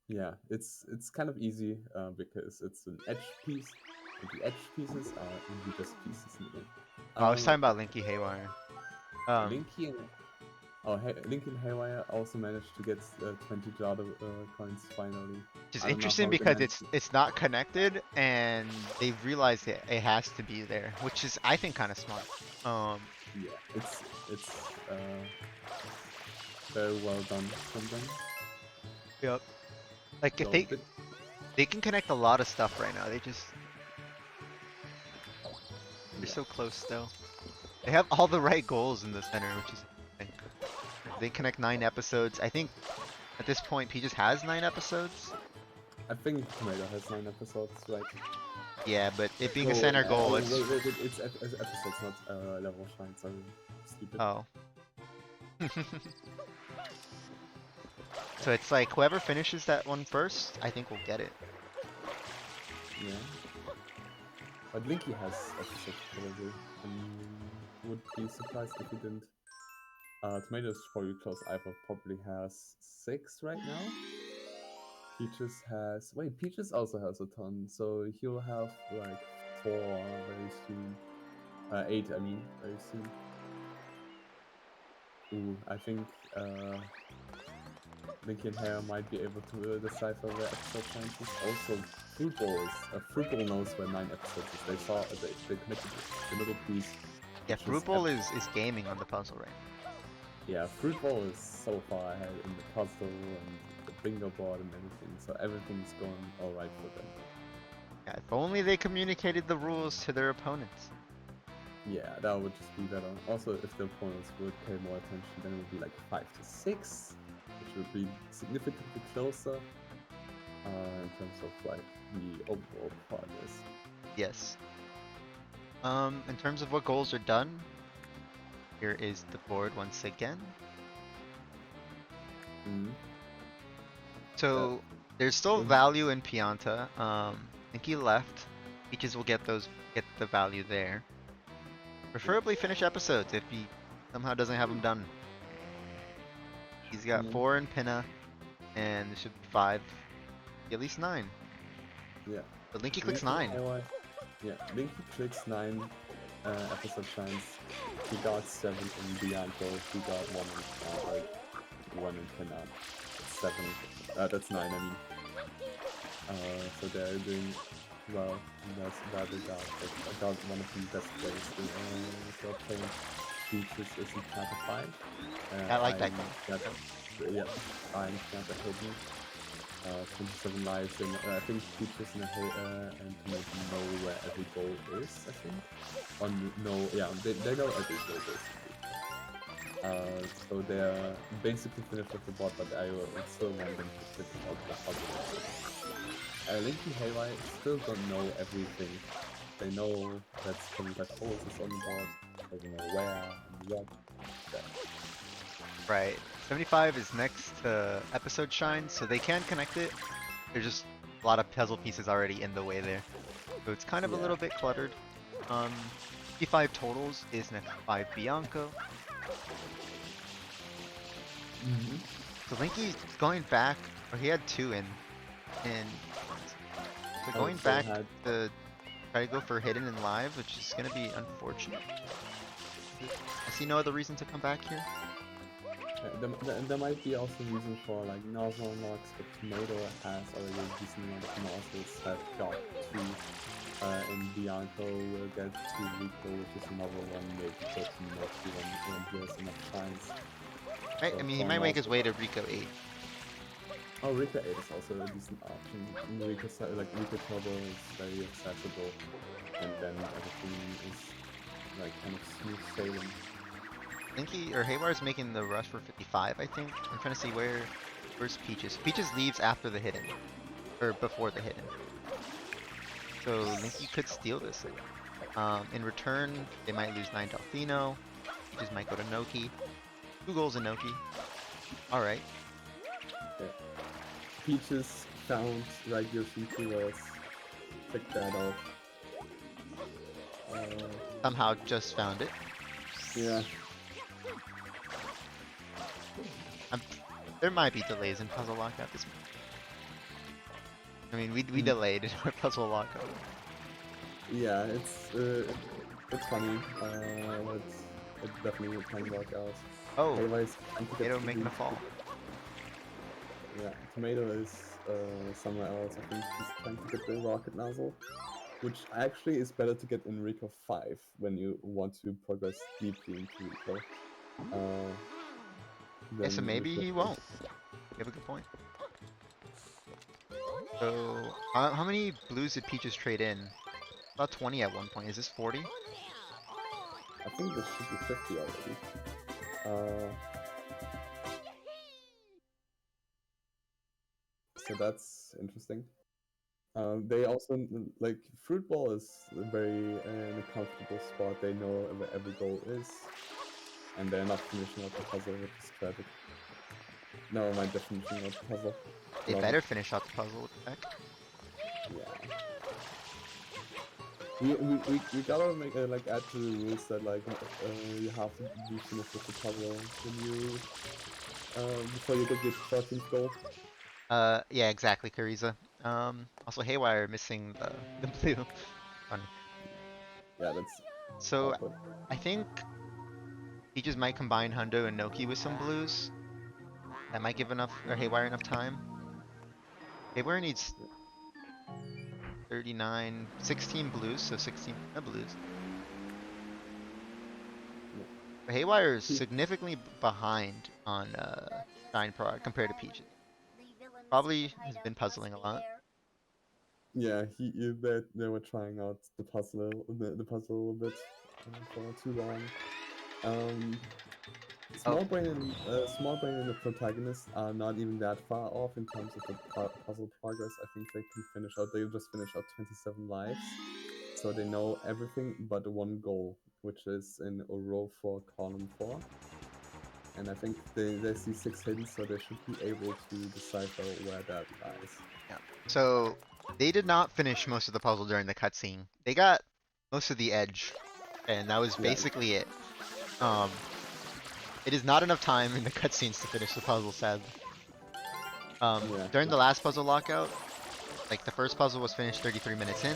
Yeah, it's kind of easy because it's an edge piece, and the edge pieces are usually just pieces in it. Oh, I was talking about Linky Haywire. Linky and Haywire also managed to get 20 Jada coins finally. Which is I don't know interesting how they because managed it's not connected, and they've realized it has to be there, which is I think kind of smart. Yeah, it's very well done from them. Yep. Like if So, they They can connect a lot of stuff right now. They're Yeah. so close still. They have all the right goals in the center, which is interesting. They connect 9 episodes. I think at this point Peaches has 9 episodes. I think Tomato has 9 episodes, right? Yeah, but it being a No, center goal, oh, it's wait, it's episodes, not level of shine. Sorry, stupid. oh. So it's like whoever finishes that one first, I think will get it. Yeah. But Linky has episodes probably. Would be surprised if he didn't. Tomatoes probably close. Ivor probably has 6 right now. Peaches has. Wait, Peaches also has a ton, so he'll have like 4 very soon. 8, I mean, very soon. Ooh, I think Linky and Hare might be able to decipher where episode points is. Also, Fruit Ball knows where 9 episodes is. They saw they connected the middle piece. Yeah, Which is Fruit Bowl is gaming on the puzzle right now. yeah, Fruit Ball is so far ahead in the puzzle and the bingo board and everything, so everything's going alright for them. Yeah, if only they communicated the rules to their opponents. Yeah, that would just be better. Also, if the opponents would pay more attention, then it would be like 5 to 6, which would be significantly closer in terms of like the overall progress. Yes. In terms of what goals are done, here is the board once again. Mm-hmm. So there's still value in Pianta. Nikki left. Peaches will get the value there. Preferably finish episodes if he somehow doesn't have them done. He's got 4 in Pinna, and there should be 5, at least 9. Yeah. But Linky clicks 9. Yeah, Linky clicks 9 episode shines. He got 7 in Bianco. He got 1 in Pinna. 7. That's 9. I mean. So they're doing well in that regard. I got one of the best players in short playing. Peaches is in Pianta 5. I like that game. Yeah, I'm Pianta Hidden. 27 lives, and I think Peaches and Tomato know where every goal is, I think. They know every goal basically. So they're basically finished with the bot, but I will still want them to finish out the puzzle. Linky Haywire still don't know everything. They know that some black holes is on the board. They don't know where and what. Right. 75 is next to episode shine, so they can connect it. There's just a lot of puzzle pieces already in the way there. So it's kind of a little bit cluttered. 55 totals is next to 5 Bianco. So Linky's going back, or he had 2 in. So going back to try to go for hidden and live, which is going to be unfortunate. I see no other reason to come back here. There might be also a reason for like nozzle unlocks, but Tomato has already a decent amount of nozzles that got 2 in Bianco will get 2 Rico, which is another one, maybe 13 more when he has enough shines. Right, I mean he might make his way to Rico 8. Oh, Rico 8 is also a decent option. Rico Turbo is very accessible, and then everything is like kind of smooth sailing. Linky or Haywire's making the rush for 55, I think. I'm trying to see where's Peaches. Peaches leaves after the hidden, or before the hidden. So Linky could steal this. In return, they might lose 9 Delfino. Peaches might go to Noki. 2 goals in Noki. All right. Yeah. Peaches found right Yoshiki was pick that off. Somehow just found it. Yeah. There might be delays in puzzle lockout this month. I mean, we delayed our puzzle lockout. Yeah, it's funny. It's definitely a time lockout. Oh, Tomato making a fall. Yeah, Tomato is somewhere else. I think he's trying to get the rocket nozzle, which actually is better to get in Rico 5 when you want to progress deeply into Rico. Yeah, so maybe he won't. You have a good point. So, how many blues did Peaches trade in? About 20 at one point. Is this 40? I think this should be 50 already. Uh, so that's interesting. They also like fruit ball is very in a comfortable spot. They know where every goal is, and they're not finishing out the puzzle, which is tragic. Never mind, they're finishing out the puzzle. They Love it. better finish out the puzzle. What the heck? Yeah. We gotta make like add to the rules that like you have to be finished with the puzzle when you before you get your 13th goal. Yeah, exactly, Kariza. Also Haywire missing the blue. Funny. Yeah, that's So, awkward. I think Peaches might combine Hundo and Noki with some blues. That might give enough, or Haywire enough time. Haywire needs 39, 16 blues, so 16 blues. Yeah. But Haywire is He, significantly behind on Shine Prod compared to Peaches. Probably has been puzzling a lot. yeah, they were trying out the puzzle a little bit for too long. Um, Oh, Small Brain and the protagonist are not even that far off in terms of the puzzle progress. I think they can finish out. They just finished out 27 lives, so they know everything but one goal, which is in a row 4, column 4. And I think they see 6 hidden, so they should be able to decipher where that lies. yeah. So they did not finish most of the puzzle during the cutscene. They got most of the edge, and that was Yeah, basically it. Um, it is not enough time in the cutscenes to finish the puzzle, sadly. yeah, During the last puzzle lockout, like the first puzzle was finished 33 minutes in,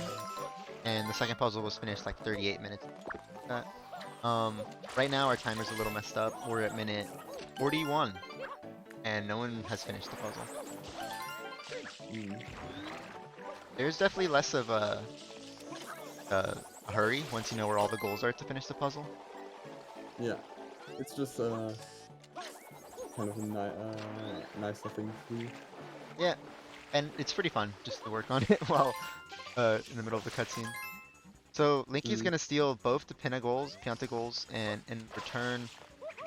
and the second puzzle was finished like 38 minutes. That. Right now our timer's a little messed up. We're at minute 41, and no one has finished the puzzle. mm, There's definitely less of a hurry once you know where all the goals are to finish the puzzle. yeah. It's just kind of a nicer thing to do. Yeah, and it's pretty fun just to work on it while in the middle of the cutscene. So Linky's Mm, gonna steal both the Pianta goals, and in return,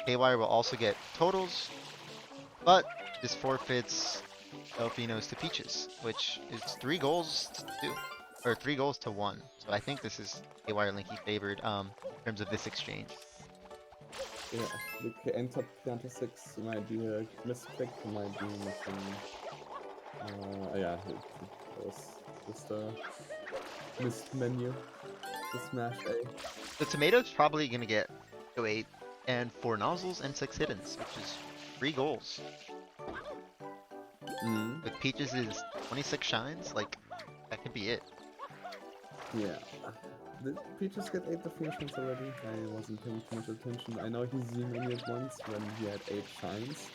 Haywire will also get totals, but this forfeits Delfino's to Peaches, which is 3 goals to 2, or 3 goals to 1. So I think this is Haywire Linky favored in terms of this exchange. yeah, the enter Pianta 6 might be a misclick, might be missing. Yeah, it was just a missed menu, the smash A. The Tomato's probably gonna get 8 and 4 nozzles and 6 hiddens, which is 3 goals. Mm. With Peaches is 26 shines, like that could be it. Yeah. Did Peaches get 8 definitions already? I wasn't paying too much attention. I know he Z-menued once when he had 8 shines,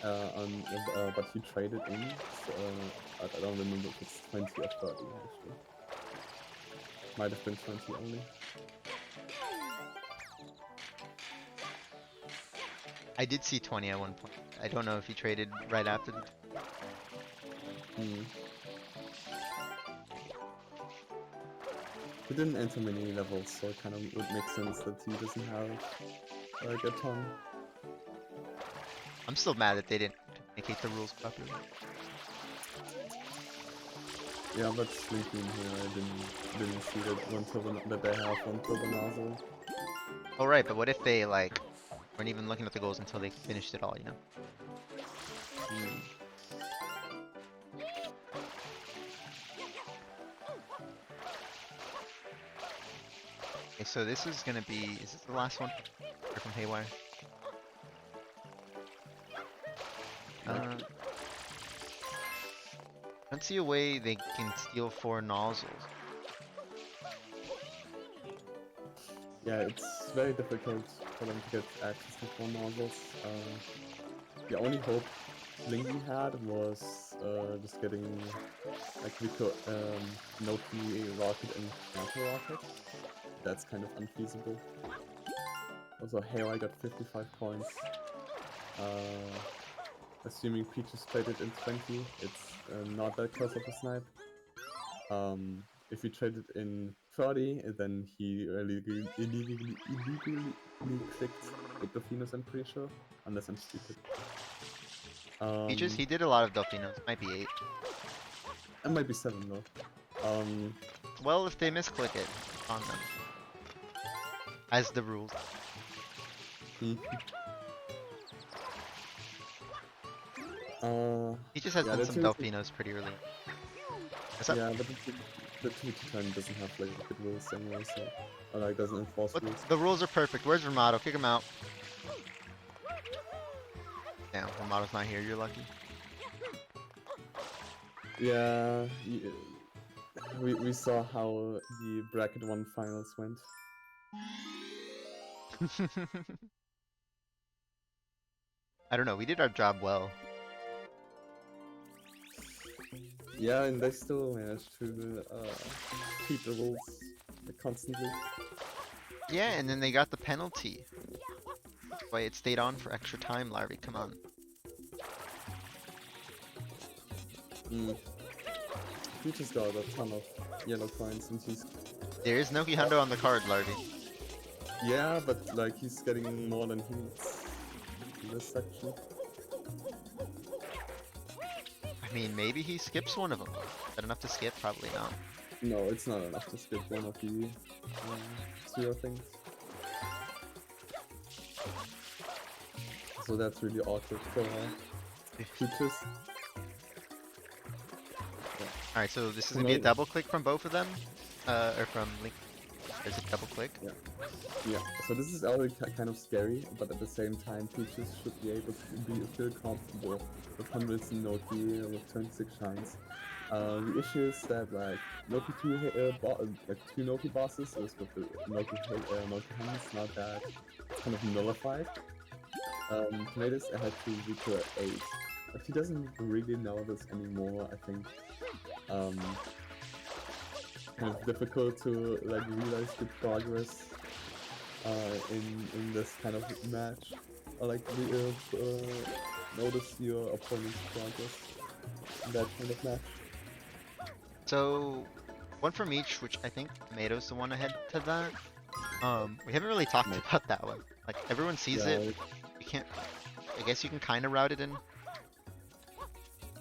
but he traded in, so, I don't remember if it's 20 or 30 actually. Might have been 20 only. I did see 20 at one point. I don't know if he traded right after the. Hmm. He didn't enter many levels, so it kind of would make sense that he doesn't have like a ton. I'm still mad that they didn't communicate the rules properly. Yeah, but Slinky here didn't see that that they have one turbo nozzle. Oh right, but what if they like weren't even looking at the goals until they finished it all, you know? Hmm. Okay, so this is gonna be, is this the last one? Or from Haywire? I don't see a way they can steal 4 nozzles. Yeah, it's very difficult for them to get access to 4 nozzles. The only hope Blinky had was just getting like Rico, Noki Rocket and Counter Rocket. That's kind of unfeasible. Also, Haywire got 55 points. assuming Peaches traded in 20, it's not that close of a snipe. If he traded in 30, then he illegally clicked 8 Delfinos, I'm pretty sure. Unless I'm stupid. Peaches, he did a lot of Delfinos. Might be 8. It might be 7 though. Well, if they misclick it, on them. As the rules. Mm. Peaches has done some Delfinos pretty early. What's up? Yeah, but the 2-turn doesn't have like good rules anyway, so or like doesn't enforce But rules. the rules are perfect. Where's Ramato? Kick him out. Damn, Ramato's not here. You're lucky. Yeah, we saw how the bracket 1 finals went. I don't know. We did our job well. Yeah, and they still managed to keep the rules constantly. Yeah, and then they got the penalty. That's why it stayed on for extra time, Larry. Come on. He just got a ton of yellow coins and he's... There is Noki Hundo on the card, Larry. Yeah, but like he's getting more than he needs in this section. I mean, maybe he skips one of them. Is that enough to skip? Probably not. No, it's not enough to skip one of the 0 things. So that's really awkward for Peaches. Alright, so this is gonna be a double click from both of them? Or from Link. There's a double click. Yeah, so this is already kind of scary, but at the same time, Peaches should be able to feel comfortable with hundreds and Noki with turn 6 shines. The issue is that like Noki 2 Noki bosses is with the Noki hands, not that it's kind of nullified. Tomatoes ahead to Vito 8, but he doesn't really know this anymore. I think kind of difficult to like realize the progress in this kind of match, or like notice your opponent's progress in that kind of match. So, one from each, which I think Tomato's the one ahead to that. We haven't really talked about that one. Like, everyone sees it. You can't... I guess you can kind of route it in.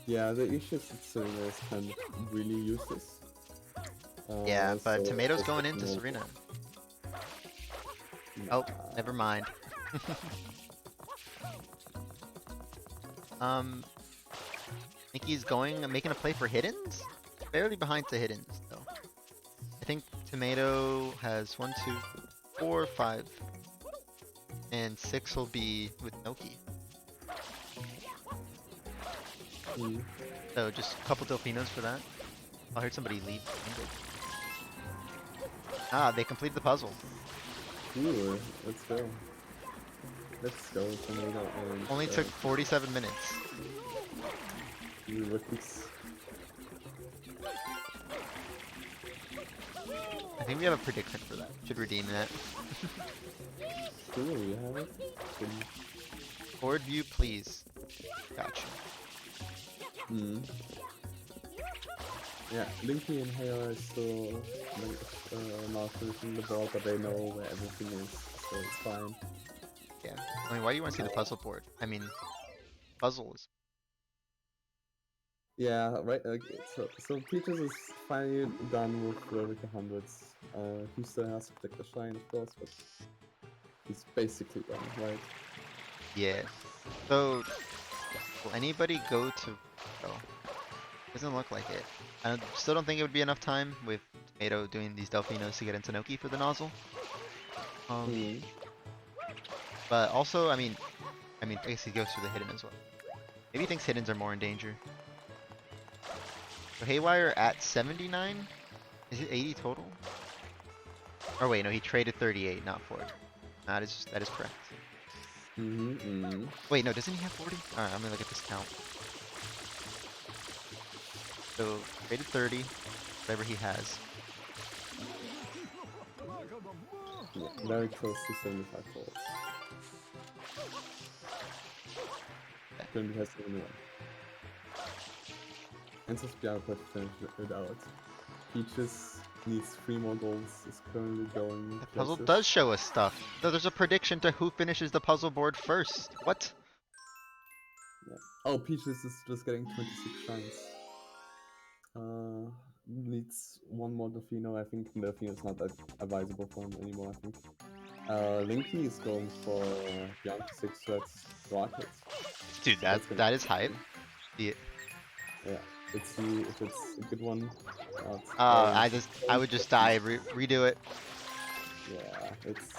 Yeah, the issue is that Serena is kind of really useless. Yeah, but so Tomato's going into Serena. Nah. Oh, never mind. Nikki's making a play for Hiddens? Barely behind to Hiddens, though. I think Tomato has 1, 2, 4, 5, and 6 will be with Noki. So just a couple Delfinos for that. I heard somebody leave. Ah, they completed the puzzle. Ooh, let's go. Let's go, Tomato. And, Only took 47 minutes. Rookies. I think we have a prediction for that. Should redeem that. Cool, you have it? Board view, please. Gotcha. Yeah, Linky and Hale are still not finishing the ball, but they know where everything is, so it's fine. Yeah. I mean, why do you want to see the puzzle board? I mean, puzzles. Yeah, right. So Peaches is finally done with the hundreds. He still has to pick the shine, of course, but he's basically done, right? Yeah. So, will anybody go to... Oh, doesn't look like it. I still don't think it would be enough time with Tomato doing these Delfinos to get into Noki for the nozzle. But also, I mean, I guess he goes for the hidden as well. Maybe he thinks hiddens are more in danger. So Haywire at 79? Is it 80 total? Or wait, no, he traded 38, not 40. That is correct. Wait, no, doesn't he have 40? Alright, I'm gonna look at this count. So, traded 30, whatever he has. Yeah, very close to 75 volts. currently has only one. And Sospiano could finish it out. Peaches needs 3 more goals, is currently going The puzzle places. does show us stuff. No, there's a prediction to who finishes the puzzle board first. What? Yeah. Oh, Peaches is just getting 26 shines. Needs 1 more Delfino. I think Delfino is not advisable for him anymore, I think. Linky is going for Bianca 6 Reds Rockets. Dude, So that's gonna that is be hype. interesting. The, Yeah. Let's see if it's a good one. Oh, I would just die. Redo it. yeah, it's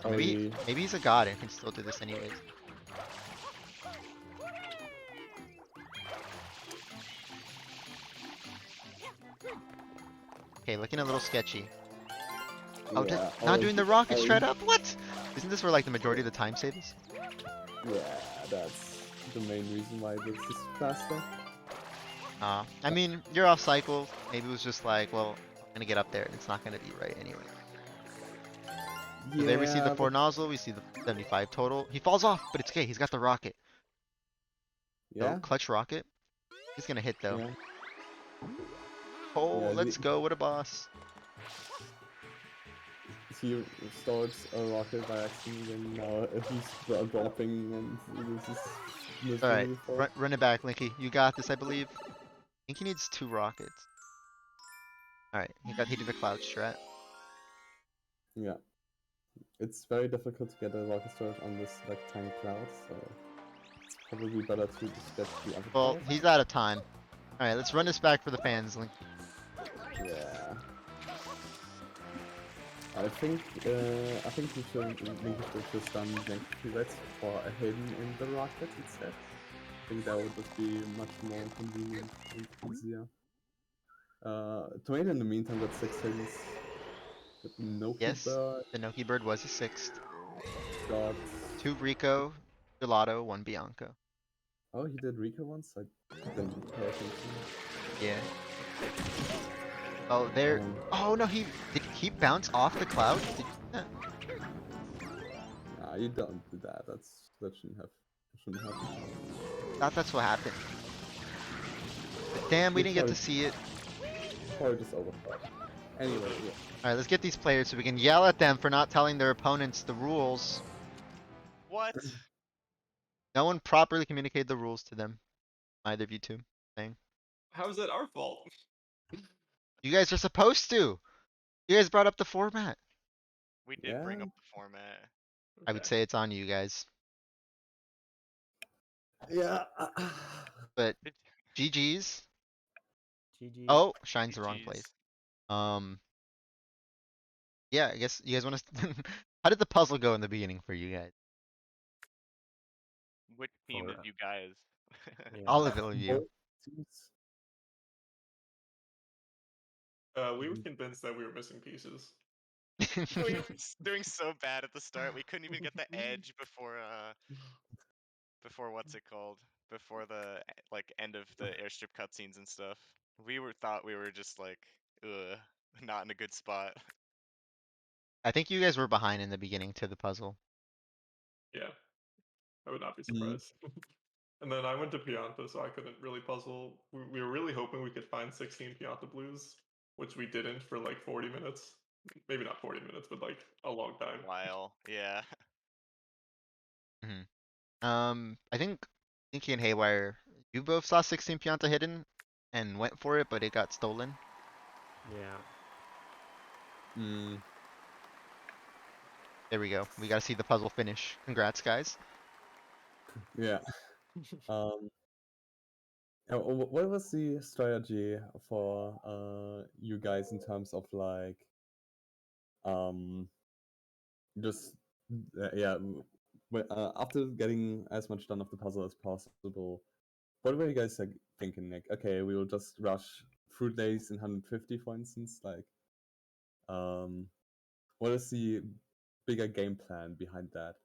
Or maybe already. maybe he's a god and can still do this anyways. Okay, looking a little sketchy. Oh, Yeah. not Oh, doing the rocket oh, straight up? What? Isn't this where like the majority of the time save is? yeah, that's the main reason why this is faster. I mean, you're off cycle. Maybe it was just like, well, I'm gonna get up there and it's not gonna be right anyway. So there we see the Yeah, but 4 nozzle, we see the 75 total. He falls off, but it's okay, he's got the rocket. So, yeah, clutch rocket. He's gonna hit though. yeah, Oh, yeah. let's go, what a boss. He starts a rocket by accident, and now he's dropping, and this is Alright, miserable for. run it back, Linky. You got this, I believe. I think he needs 2 rockets. Alright, he did a cloud strat. Yeah, it's very difficult to get a rocket storage on this like tiny cloud, so it's probably better to just get the other Well, cloud. he's out of time. Alright, let's run this back for the fans, Linky. Yeah. I think we should just done Yankee pirouettes for a hidden in the rocket instead. I think that would just be much more convenient and easier. Tomato in the meantime got 6 hidden. Got Noki Yes, Bird, the Noki Bird was a 6th. got 2 Rico, Gelato, 1 Bianca. oh he did Rika once, I didn't pay attention. Yeah. Oh, there. Um Oh no, did he bounce off the cloud? nah, you don't do that. That shouldn't happen. Thought that's what happened. But damn, we You didn't get to see it. probably just overthought. Anyway, yeah. Alright, let's get these players so we can yell at them for not telling their opponents the rules. What? No one properly communicated the rules to them. Either of you two. Saying. How is that our fault? You guys are supposed to! You guys brought up the format. We did bring Yeah. up the format. I would say it's on you guys. Yeah. But Did- GG's. GG. Oh, shine's the wrong place. GG's. Yeah, I guess you guys want to. How did the puzzle go in the beginning for you guys? Which team For, did you guys? Yeah. All of you. Both teams. We were convinced that we were missing pieces. We were doing so bad at the start. We couldn't even get the edge before what's it called? Before the like end of the airstrip cutscenes and stuff. Thought we were just like, ugh, not in a good spot. I think you guys were behind in the beginning to the puzzle. Yeah, I would not be Mm. surprised. And then I went to Pianta, so I couldn't really puzzle. We were really hoping we could find 16 Pianta blues, which we didn't for like 40 minutes. Maybe not 40 minutes, but like a long time. While, yeah. I think Inky and Haywire, you both saw 16 Pianta hidden and went for it, but it got stolen. Yeah. Mm. There we go. We gotta see the puzzle finish. Congrats, guys. Yeah. Um. What was the strategy for you guys in terms of like just yeah after getting as much done of the puzzle as possible, what were you guys like thinking? Like, okay, we will just rush fruit days in 150, for instance. Like, what is the bigger game plan behind that?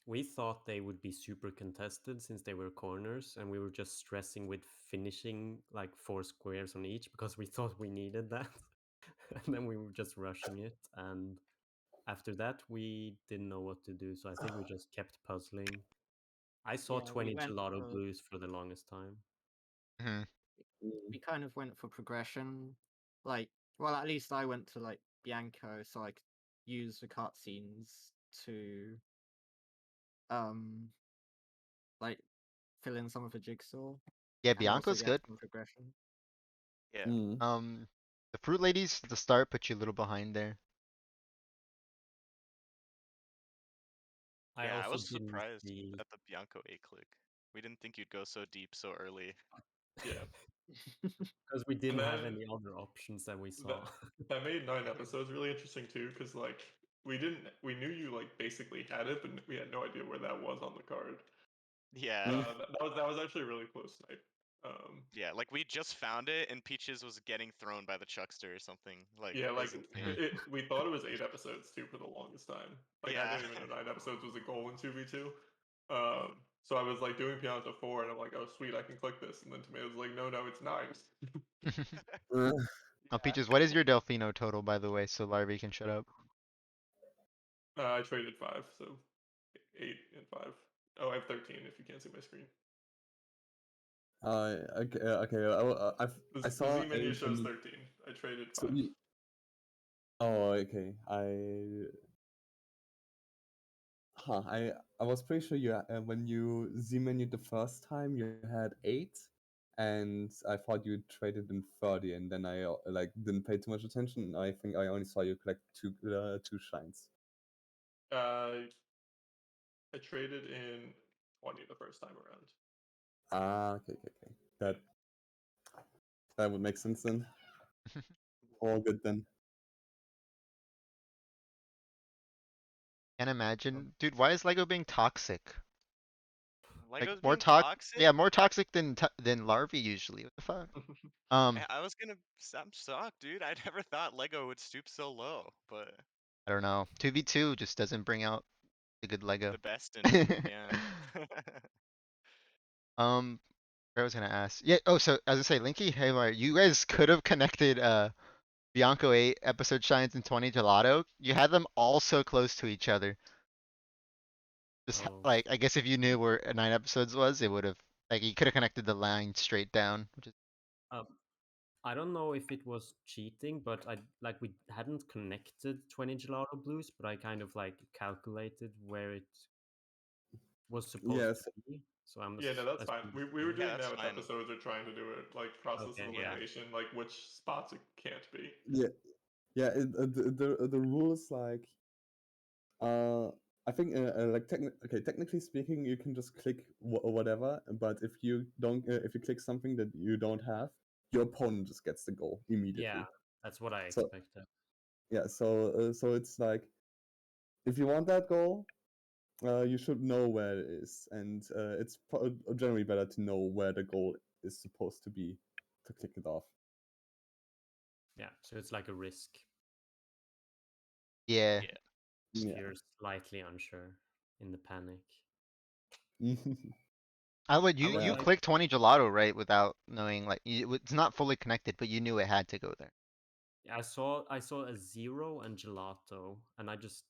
We thought they would be super contested since they were corners, and we were just stressing with finishing like 4 squares on each because we thought we needed that. And then we were just rushing it. And after that, we didn't know what to do. So I think we just kept puzzling. I saw Yeah, 20 gelato blues for the longest time. Hmm. we kind of went for progression. Like, well, at least I went to like Bianco, so I could use the cutscenes to like fill in some of the jigsaw Yeah, and also Bianco's get good. some progression. Yeah. The fruit ladies at the start put you a little behind there. I Yeah, I also was didn't surprised see. at the Bianco A click. We didn't think you'd go so deep so early. Yeah. Because we didn't have then any other options that we saw. that made 9 episodes really interesting too, because like we knew you like basically had it, but we had no idea where that was on the card. Yeah. That was actually a really close snipe. Yeah, like we just found it and Peaches was getting thrown by the Chuckster or something. Like, Yeah, it like was insane. we thought it was 8 episodes too for the longest time. Like I Yeah. didn't even know 9 episodes was a goal in 2v2. So I was like doing Pianta 4 and I'm like, oh sweet, I can click this. And then Tomato's like, no, it's 9. Oh, Peaches, what is your Delfino total, by the way, so Larvae can shut up? I traded 5, so 8 and 5. Oh, I have 13 if you can't see my screen. Okay. I The saw Z menu 8 shows 13. I traded 5. So oh, okay. I was pretty sure when you Z-menued the first time you had 8, and I thought you traded in 30, and then I like didn't pay too much attention. I think I only saw you collect two shines. I traded in 20 the first time around. Okay. That would make sense then. All good then. Can't imagine. Dude, why is Lego being toxic? Like Lego's more being toxic? yeah, more toxic than Larvae usually. What the fuck? I was gonna. I'm shocked, dude. I never thought Lego would stoop so low, but I don't know. 2v2 just doesn't bring out the good Lego. the best in it, yeah. What I was gonna ask. Yeah, oh, so as I say, Linky, Haymar, you guys could have connected Bianco 8 episode shines and 20 gelato. You had them all so close to each other. Just Oh. like, I guess if you knew where 9 episodes was, it would have, like, you could have connected the line straight down, which is, I don't know if it was cheating, but we hadn't connected 20 gelato blues, but I kind of like calculated where it was supposed Yes. to be. So I'm Yeah, no, that's fine. We were Yeah, doing that's that with fine. episodes or trying to do it like process of Okay, yeah. elimination, like which spots it can't be. Yeah. The rule is like I think like technically speaking, you can just click whatever, but if you don't, if you click something that you don't have, your opponent just gets the goal immediately. yeah, that's what I So expected. yeah, so it's like if you want that goal, you should know where it is, and it's generally better to know where the goal is supposed to be to click it off. Yeah, so it's like a risk yeah. Yeah. if Yeah. you're slightly unsure in the panic. I would, I was you like, clicked 20 gelato, right, without knowing, like, it's not fully connected, but you knew it had to go there. I saw a 0 and gelato, and I just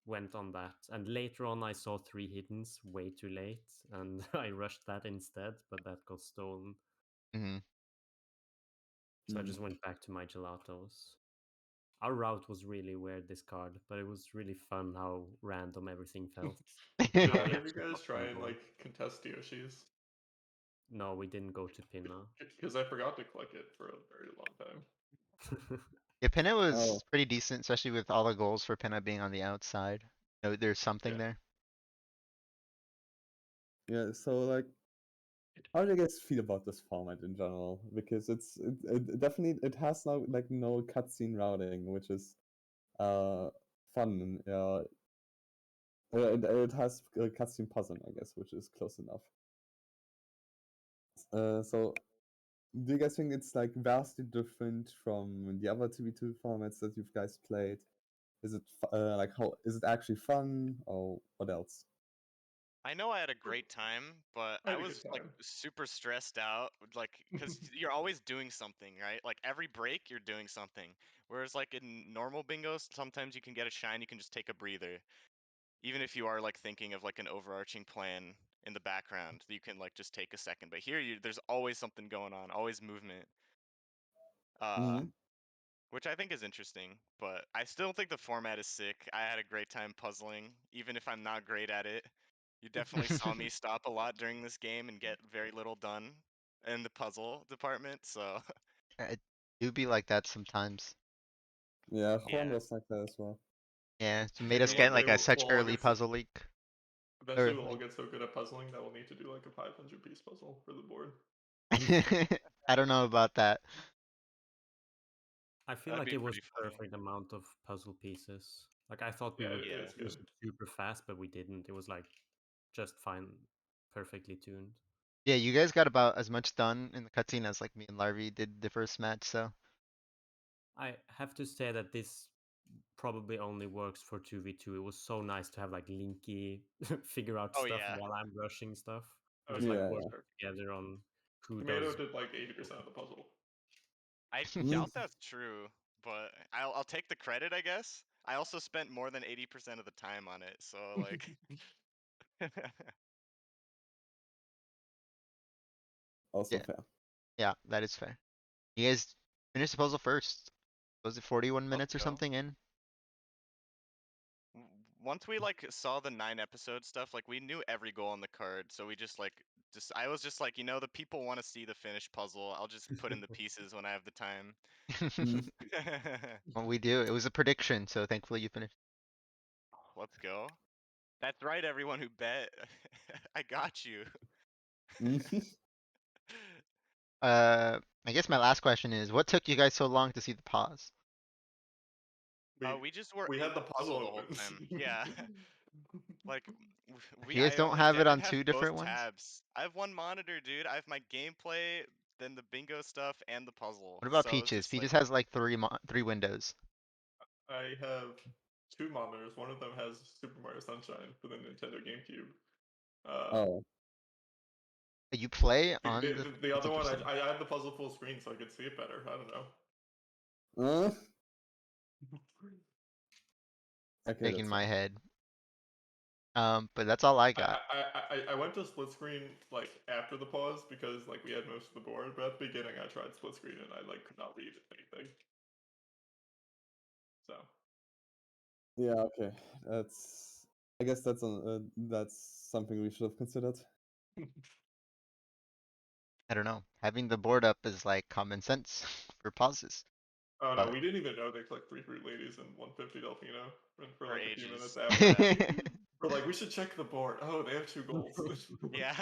went on that. And later on, I saw 3 hiddens way too late, and I rushed that instead, but that got stolen. Hmm. So I just went back to my gelatos. Our route was really weird this card, but it was really fun how random everything felt. Did How we either of you actually guys got try one and goal. like contest Yoshi's? No, we didn't go to Pinna. Because I forgot to click it for a very long time. Yeah, Pinna Oh was pretty decent, especially with all the goals for Pinna being on the outside. No, there's something Yeah. there. yeah. So like, how do you guys feel about this format in general? Because it definitely it has now like no cutscene routing, which is uh fun. It has cutscene puzzling, I guess, which is close enough. So do you guys think it's like vastly different from the other TV2 formats that you guys played? Is it like how is it actually fun or what else? I know I had a great time, but I I had a was good like time. super stressed out, like, because you're always doing something, right? Like every break, you're doing something. Whereas like in normal bingos, sometimes you can get a shine, you can just take a breather. even if you are like thinking of like an overarching plan in the background, you can like just take a second. But here, there's always something going on, always movement. Mhm. Which I think is interesting, but I still think the format is sick. I had a great time puzzling, even if I'm not great at it. You definitely saw me stop a lot during this game and get very little done in the puzzle department, so It do be like that sometimes. Yeah, Juan yeah. was like that as well. Yeah, it made Maybe us Yeah. get one like day a such we'll all early get so, puzzle leak. eventually Or we'll all like, get so good at puzzling that we'll need to do like a 500-piece puzzle for the board. I don't know about that. I feel That'd like be it was pretty funny. perfect amount of puzzle pieces. Like I thought we Yeah, would Yeah. it's use good. it super fast, but we didn't. It was like just fine, perfectly tuned. Yeah, you guys got about as much done in the cutscene as like me and Larvy did the first match, so. I have to say that this probably only works for 2v2. It was so nice to have like Linky figure out Oh stuff yeah. while I'm rushing stuff. Oh Just like yeah, Yeah, for work yeah. sure. together on who Tomato does. did like 80% of the puzzle. I Mm. doubt that's true, but I'll take the credit, I guess. I also spent more than 80% of the time on it, so like Also Yeah, fair. yeah, that is fair. You guys finished the puzzle first. Was it 41 let's minutes or go. something in? Once we like saw the 9 episode stuff, like we knew every goal on the card, so we just like I was just like, the people want to see the finished puzzle. I'll just put in the pieces when I have the time. Mm. Well, we do. It was a prediction, so thankfully you finished. Let's go. That's right, everyone who bet. I got you. Mhm. I guess my last question is, what took you guys so long to see the pause? We just were We in had the the puzzle puzzle the whole open. time. Yeah. Like You guys I don't only have it didn't on have 2 both different ones? tabs. I have one monitor, dude. I have my gameplay, then the bingo stuff, and the puzzle. What about So it's Peaches? just like, Peaches has like 3 windows. I have 2 monitors. One of them has Super Mario Sunshine for the Nintendo GameCube. Oh. You play on the The other one, 50%. I had the puzzle full screen so I could see it better. I don't know. Okay, Shaking that's my fair. head. But that's all I got. I went to split screen like after the pause because like we had most of the board, but at the beginning I tried split screen and I like could not read anything. So Yeah, okay. That's. I guess that's something we should have considered. I don't know. Having the board up is like common sense for pauses. oh no, But we didn't even know they clicked 3 Fruit Ladies and 150 Delfino for for like a few ages. minutes after. Yeah. We're like, we should check the board. Oh, they have 2 goals. Yeah.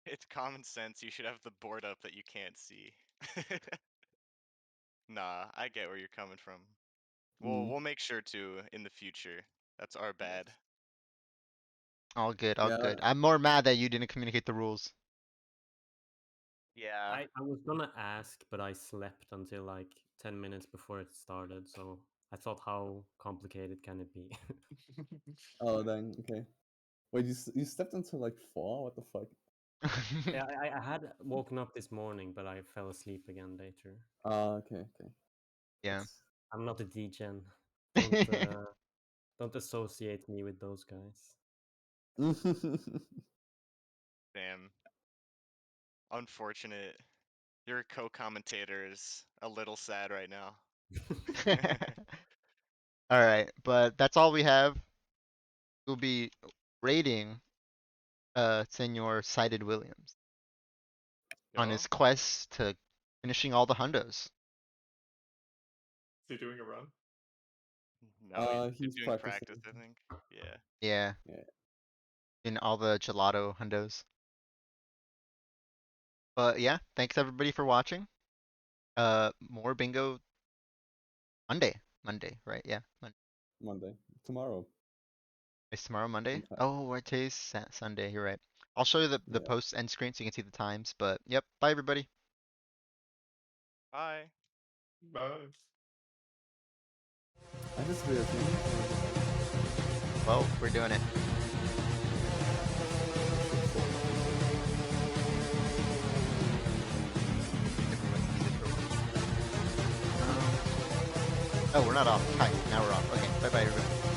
It's common sense. You should have the board up that you can't see. Nah, I get where you're coming from. Mm. We'll make sure to in the future. That's our bad. Yes. all good, all Yeah. good. I'm more mad that you didn't communicate the rules. Yeah. I was gonna ask, but I slept until like 10 minutes before it started, so I thought, how complicated can it be? Oh, then okay. Wait, you stepped into like 4? What the fuck? Yeah, I had woken up this morning, but I fell asleep again later. Okay, okay. Yeah. That's... I'm not a degen. Don't associate me with those guys. Damn. Unfortunate. Your co-commentator is a little sad right now. All right, but that's all we have. We'll be rating Senor Cited Williams on Yo? his quest to finishing all the hundos. Is he doing a run? No, he's He's doing practicing. practice, I think. Yeah. Yeah, Yeah. in all the gelato hundos. But yeah, thanks everybody for watching. More bingo Monday. Monday, right? Yeah, Monday. Monday. Tomorrow. It's tomorrow Monday. Sometime. Oh, right, today's Sunday. You're right. I'll show you the Yeah. post end screen so you can see the times. But yep, bye everybody. Bye. Bye. I just realized. Well, we're doing it. Everyone's needed for Oh, we're not off. Hi, now we're off. Okay, bye bye everybody.